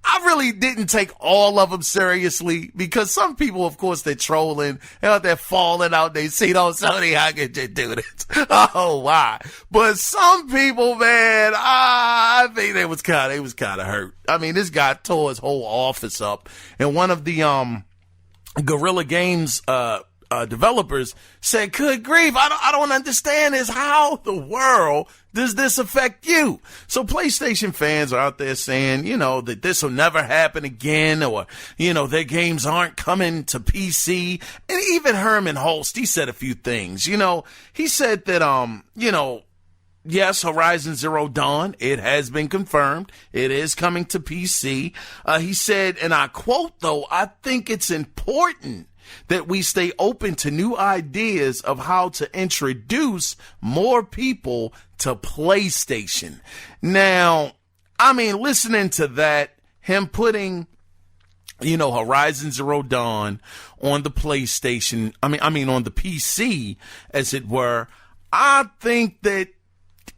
I really didn't take all of them seriously because some people, of course, they're trolling. They're out there falling out their seat on Sony. How could you do this? Oh, why? But some people, man, I think they was kind of hurt. I mean, this guy tore his whole office up, and one of the Guerrilla Games developers said, "Good grief, I don't understand this. How the world does this affect you?" So PlayStation fans are out there saying, that this will never happen again, or, their games aren't coming to PC. And even Herman Hulse, he said a few things. He said that, yes, Horizon Zero Dawn, it has been confirmed. It is coming to PC. He said, and I quote, though, "I think it's important that we stay open to new ideas of how to introduce more people to PlayStation." Now, I mean, listening to that, him putting, Horizon Zero Dawn on the PlayStation, I mean on the PC, as it were, I think that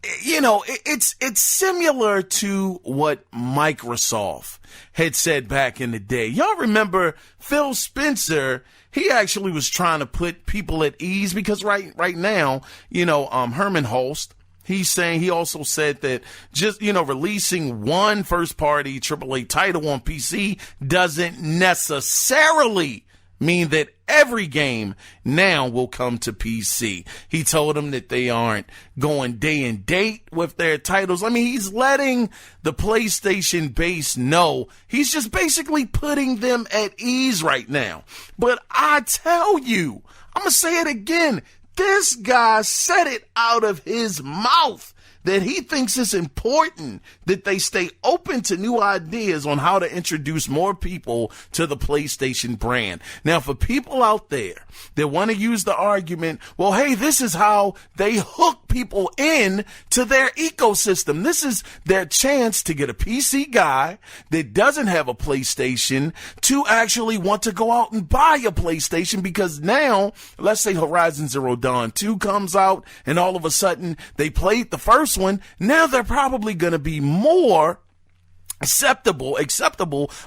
it's similar to what Microsoft had said back in the day. Y'all remember Phil Spencer? He actually was trying to put people at ease because right now, Herman Holst, he also said that just, releasing one first party AAA title on PC doesn't necessarily mean that every game now will come to PC. He told them that they aren't going day and date with their titles. I mean, he's letting the PlayStation base know. He's just basically putting them at ease right now. But I tell you, I'm going to say it again. This guy said it out of his mouth that he thinks it's important that they stay open to new ideas on how to introduce more people to the PlayStation brand. Now, for people out there that want to use the argument, well, hey, this is how they hook people in to their ecosystem. This is their chance to get a PC guy that doesn't have a PlayStation to actually want to go out and buy a PlayStation, because now, let's say Horizon Zero Dawn 2 comes out and all of a sudden they played the first one. Now they're probably going to be more acceptable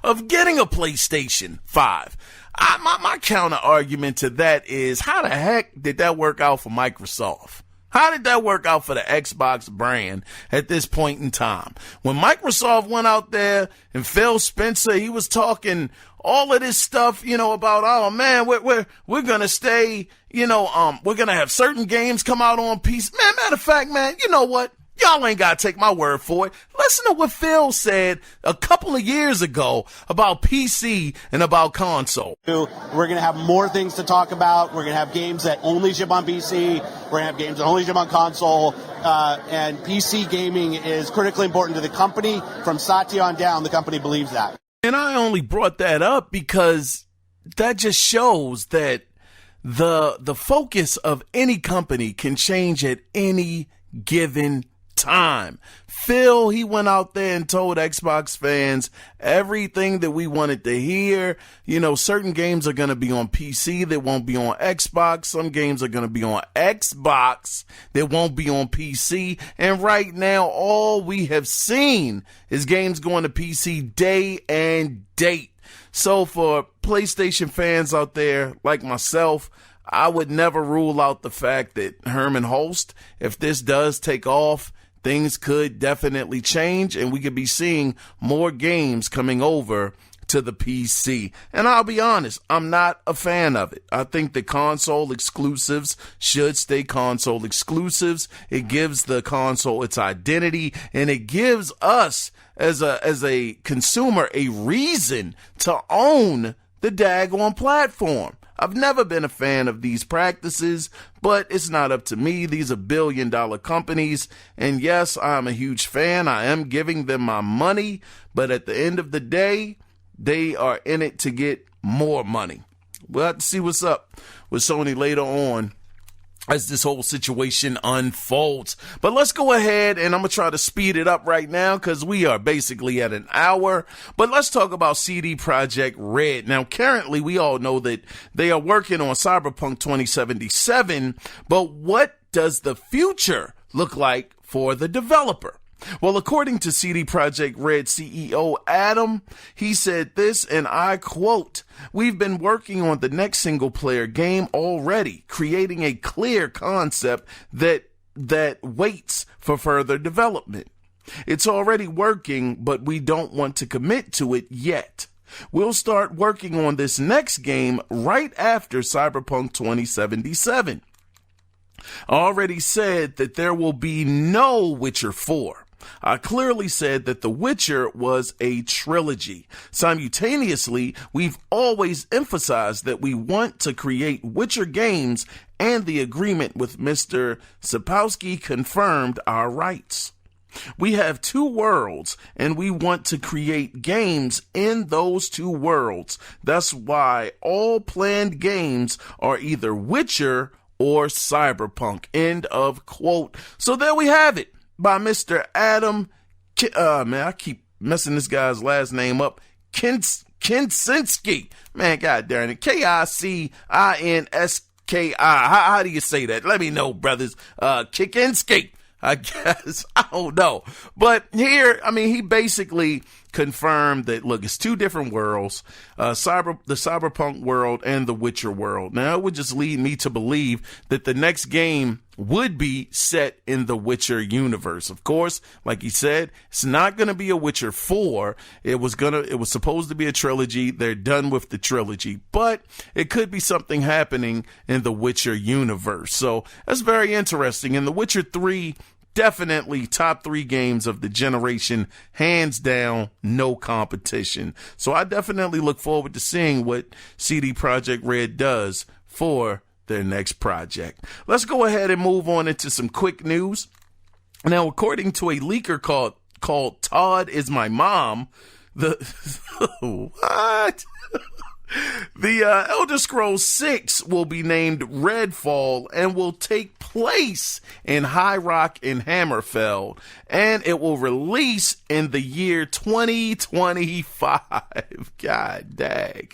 of getting a PlayStation 5. My counter argument to that is, how the heck did that work out for Microsoft? How did that work out for the Xbox brand at this point in time? When Microsoft went out there and Phil Spencer, he was talking all of this stuff, about, oh man, we're going to stay, we're going to have certain games come out on PC. Man, matter of fact, man, you know what? Y'all ain't got to take my word for it. Listen to what Phil said a couple of years ago about PC and about console. We're going to have more things to talk about. We're going to have games that only ship on PC. We're going to have games that only ship on console. And PC gaming is critically important to the company. From Satya on down, the company believes that. And I only brought that up because that just shows that the focus of any company can change at any given time. Phil, he went out there and told Xbox fans everything that we wanted to hear. Certain games are going to be on PC that won't be on Xbox. Some games are going to be on Xbox that won't be on PC. And right now, all we have seen is games going to PC day and date. So for PlayStation fans out there like myself, I would never rule out the fact that Herman Holst, if this does take off, things could definitely change and we could be seeing more games coming over to the PC. And I'll be honest, I'm not a fan of it. I think the console exclusives should stay console exclusives. It gives the console its identity, and it gives us as a consumer a reason to own the daggone platform. I've never been a fan of these practices, but it's not up to me. These are billion-dollar companies, and yes, I'm a huge fan. I am giving them my money, but at the end of the day, they are in it to get more money. We'll have to see what's up with Sony later on as this whole situation unfolds. But let's go ahead, and I'm going to try to speed it up right now because we are basically at an hour. But let's talk about CD Projekt Red. Now, currently, we all know that they are working on Cyberpunk 2077, but what does the future look like for the developer? Well, according to CD Projekt Red CEO Adam, he said this, and I quote, "We've been working on the next single-player game already, creating a clear concept that waits for further development. It's already working, but we don't want to commit to it yet. We'll start working on this next game right after Cyberpunk 2077. I already said that there will be no Witcher 4. I clearly said that The Witcher was a trilogy. Simultaneously, we've always emphasized that we want to create Witcher games, and the agreement with Mr. Sapkowski confirmed our rights. We have 2 worlds, and we want to create games in those 2 worlds. That's why all planned games are either Witcher or Cyberpunk." End of quote. So there we have it by Mr. Adam, I keep messing this guy's last name up, Kinsinski. Man, god darn it, Kinski. How do you say that? Let me know, brothers. Kinski. I guess. I don't know. But here, I mean, he basically confirmed that, look, it's two different worlds, the cyberpunk world and the Witcher world. Now, it would just lead me to believe that the next game would be set in the Witcher universe. Of course, like he said, it's not going to be a Witcher 4. It was supposed to be a trilogy. They're done with the trilogy, but it could be something happening in the Witcher universe. So that's very interesting. And the Witcher 3, definitely top 3 games of the generation, hands down, no competition. So I definitely look forward to seeing what CD Projekt Red does for their next project. Let's go ahead and move on into some quick news. Now, according to a leaker called Todd Is My Mom, what? The Elder Scrolls 6 will be named Redfall and will take place in High Rock in Hammerfell, and it will release in the year 2025. God dang.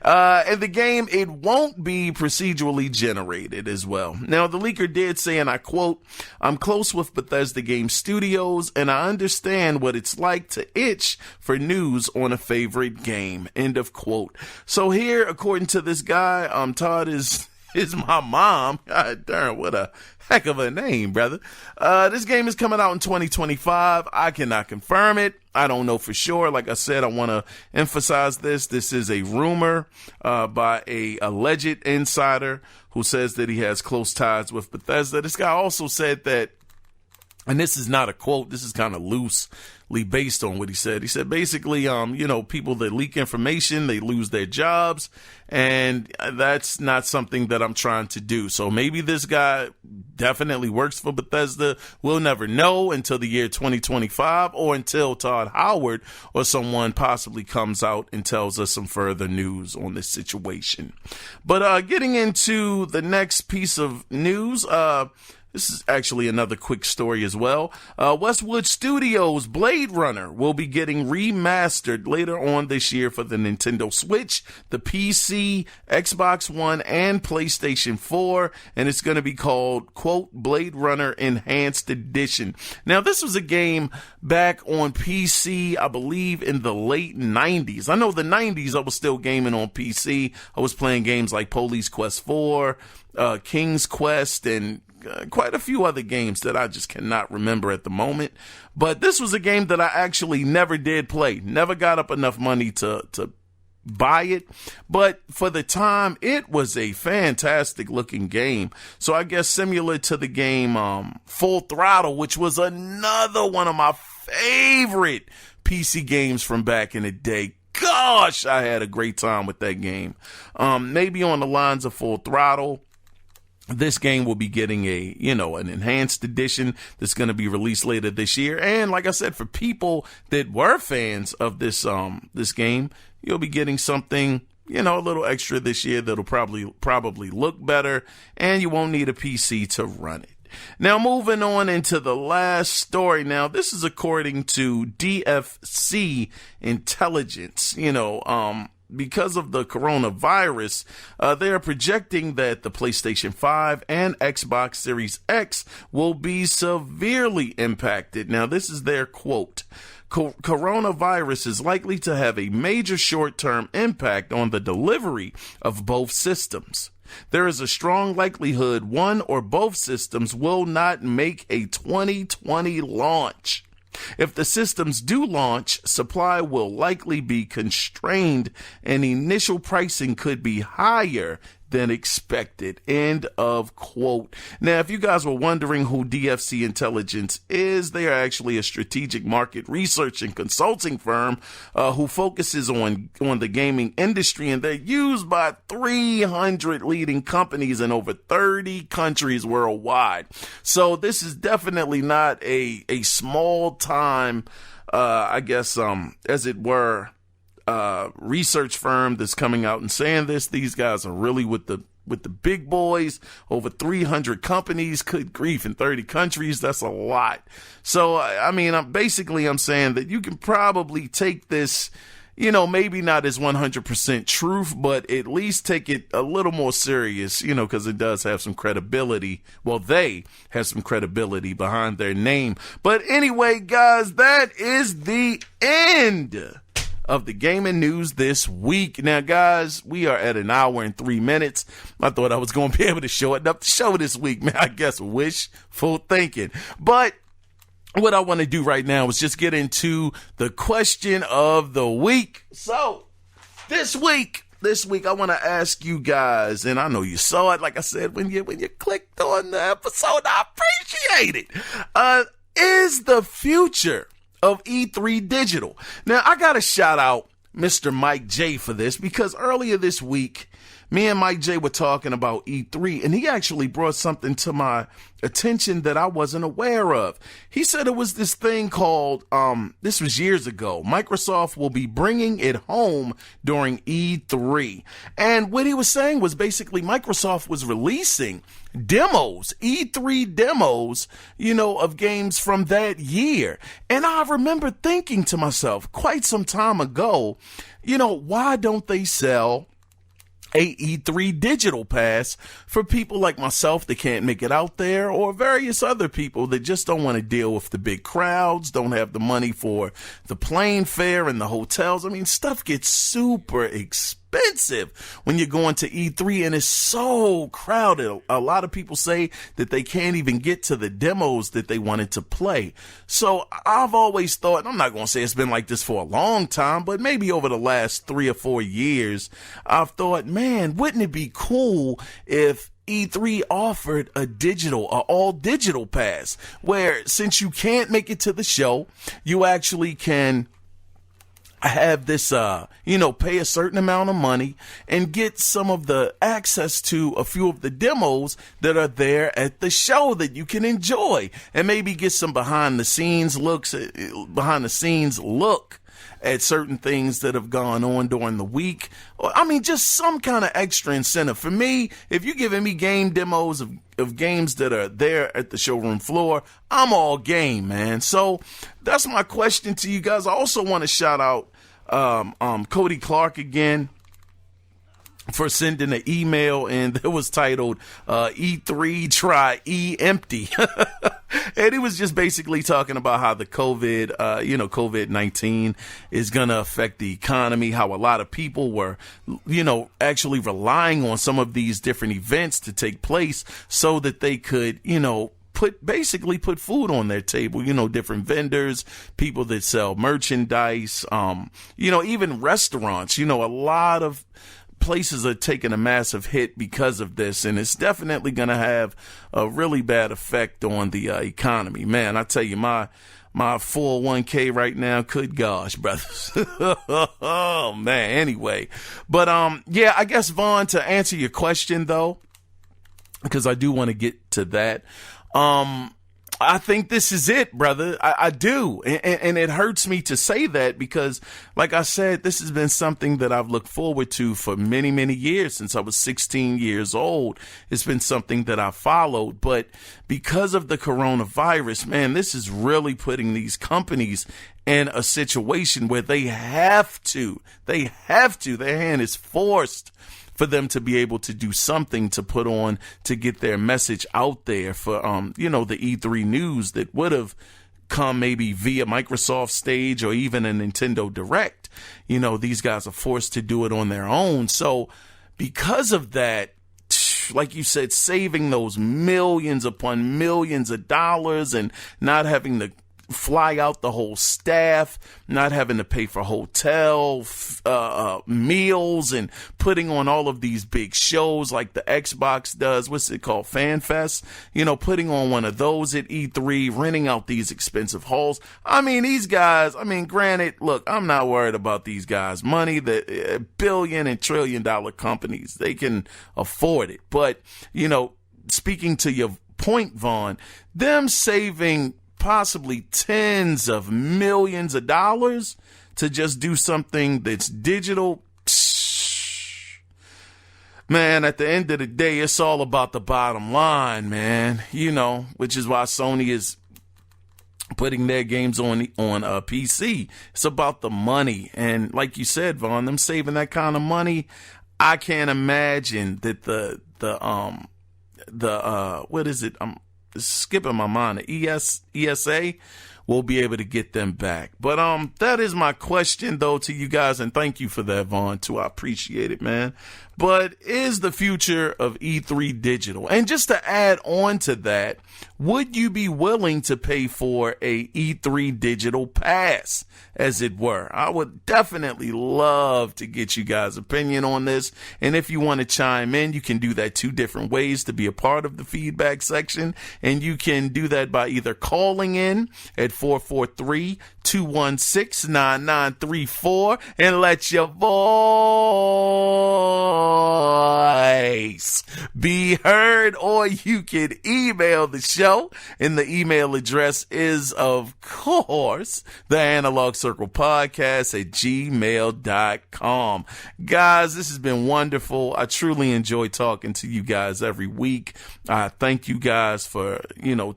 And the game, it won't be procedurally generated as well. Now, the leaker did say, and I quote, "I'm close with Bethesda Game Studios, and I understand what it's like to itch for news on a favorite game." End of quote. So here, according to this guy, Todd is my mom. God darn, what a heck of a name, brother. This game is coming out in 2025. I cannot confirm it. I don't know for sure. Like I said, I want to emphasize this. This is a rumor by a alleged insider who says that he has close ties with Bethesda. This guy also said that, and this is not a quote, this is kind of loosely based on what he said. He said basically, people that leak information, they lose their jobs, and that's not something that I'm trying to do. So maybe this guy definitely works for Bethesda. We'll never know until the year 2025, or until Todd Howard or someone possibly comes out and tells us some further news on this situation. But getting into the next piece of news, this is actually another quick story as well. Westwood Studios' Blade Runner will be getting remastered later on this year for the Nintendo Switch, the PC, Xbox One, and PlayStation 4, and it's going to be called, quote, Blade Runner Enhanced Edition. Now, this was a game back on PC, I believe, in the late 90s. I know the 90s I was still gaming on PC. I was playing games like Police Quest 4, King's Quest, and quite a few other games that I just cannot remember at the moment. But this was a game that I actually never did play. Never got up enough money to buy it. But for the time, it was a fantastic looking game. So I guess similar to the game Full Throttle, which was another one of my favorite PC games from back in the day. Gosh, I had a great time with that game. Maybe on the lines of Full Throttle, this game will be getting an enhanced edition that's going to be released later this year. And like I said, for people that were fans of this game, you'll be getting something, a little extra this year that'll probably look better, and you won't need a PC to run it. Now, moving on into the last story. Now, this is according to DFC Intelligence. Because of the coronavirus, they are projecting that the PlayStation 5 and Xbox Series X will be severely impacted. Now, this is their quote. Coronavirus is likely to have a major short-term impact on the delivery of both systems. There is a strong likelihood one or both systems will not make a 2020 launch. If the systems do launch, supply will likely be constrained and initial pricing could be higher than expected. End of quote. Now, if you guys were wondering who DFC Intelligence is, they are actually a strategic market research and consulting firm who focuses on the gaming industry, and they're used by 300 leading companies in over 30 countries worldwide. So this is definitely not a small time, as it were, research firm that's coming out and saying this. These guys are really with the big boys. Over 300 companies, good grief, in 30 countries. That's a lot. So I'm saying that you can probably take this maybe not as 100% truth, but at least take it a little more serious, because it does have some credibility. Well, they have some credibility behind their name. But anyway, guys, that is the end of the gaming news this week. Now, guys, we are at an hour and 3 minutes. I thought I was going to be able to shorten up the show this week, man. I guess wishful thinking. But what I want to do right now is just get into the question of the week. So this week, I want to ask you guys, and I know you saw it, like I said, when you clicked on the episode, I appreciate it. Is the future of E3 digital? Now, I got to shout out Mr. Mike J for this, because earlier this week, me and Mike J were talking about E3, and he actually brought something to my attention that I wasn't aware of. He said it was this thing called, this was years ago, Microsoft will be bringing it home during E3. And what he was saying was basically Microsoft was releasing demos, E3 demos, of games from that year. And I remember thinking to myself quite some time ago, why don't they sell a E3 digital pass for people like myself that can't make it out there, or various other people that just don't want to deal with the big crowds, don't have the money for the plane fare and the hotels. I mean, stuff gets super expensive when you're going to E3, and it's so crowded. A lot of people say that they can't even get to the demos that they wanted to play. So I've always thought, and I'm not going to say it's been like this for a long time, but maybe over the last 3 or 4 years, I've thought, man, wouldn't it be cool if E3 offered a all digital pass, where since you can't make it to the show, you actually can have this, pay a certain amount of money and get some of the access to a few of the demos that are there at the show that you can enjoy, and maybe get some behind the scenes look at certain things that have gone on during the week. I mean, just some kind of extra incentive. For me, if you're giving me game demos of games that are there at the showroom floor, I'm all game, man. So that's my question to you guys. I also want to shout out Cody Clark again for sending an email, and it was titled E3 Try E Empty. And he was just basically talking about how the COVID-19 is going to affect the economy, how a lot of people were, actually relying on some of these different events to take place so that they could, put food on their table, different vendors, people that sell merchandise, even restaurants, a lot of places are taking a massive hit because of this, and it's definitely going to have a really bad effect on the economy. Man, I tell you, my 401k right now, good gosh, brothers. Oh man. Anyway, but I guess, Vaughn, to answer your question though, because I do want to get to that, I think this is it, brother. I do. And it hurts me to say that because, like I said, this has been something that I've looked forward to for many, many years. Since I was 16 years old, it's been something that I followed. But because of the coronavirus, man, this is really putting these companies in a situation where they have to, their hand is forced for them to be able to do something to put on to get their message out there for, the E3 news that would have come maybe via Microsoft stage or even a Nintendo Direct. These guys are forced to do it on their own. So because of that, like you said, saving those millions upon millions of dollars and not having to fly out the whole staff, not having to pay for hotel, meals, and putting on all of these big shows like the Xbox does. What's it called? Fan Fest? Putting on one of those at E3, renting out these expensive halls. I mean, these guys, granted, look, I'm not worried about these guys' money. The billion and trillion dollar companies, they can afford it. But, speaking to your point, Vaughn, them saving possibly tens of millions of dollars to just do something that's digital. Man, at the end of the day, it's all about the bottom line, man, which is why Sony is putting their games on PC. It's about the money. And like you said, Vaughn, them saving that kind of money, I can't imagine that the what is it? I'm skipping my mind. The ESA will be able to get them back. But that is my question though to you guys, and thank you for that, Vaughn, too. I appreciate it, man. But is the future of E3 digital? And just to add on to that, would you be willing to pay for a E3 digital pass, as it were? I would definitely love to get you guys' opinion on this. And if you want to chime in, you can do that 2 different ways to be a part of the feedback section. And you can do that by either calling in at 443-216-9934 and let your voice be heard, or you can email the show, and the email address is, of course, the Analog Circle Podcast at gmail.com. Guys, this has been wonderful. I truly enjoy talking to you guys every week. I thank you guys for,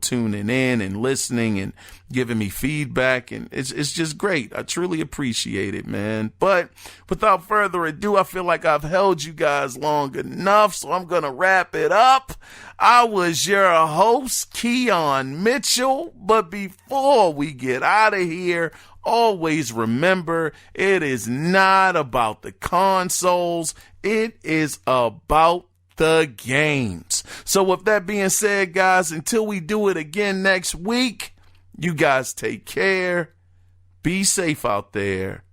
tuning in and listening and giving me feedback, and it's just great. I truly appreciate it, man. But without further ado, I feel like I've held you guys long enough, so I'm gonna wrap it up. I was your host, Kiaun Mitchell, but before we get out of here, always remember, it is not about the consoles, it is about the games. So with that being said, guys, until we do it again next week, you guys take care. Be safe out there.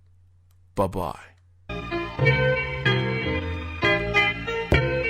Bye-bye.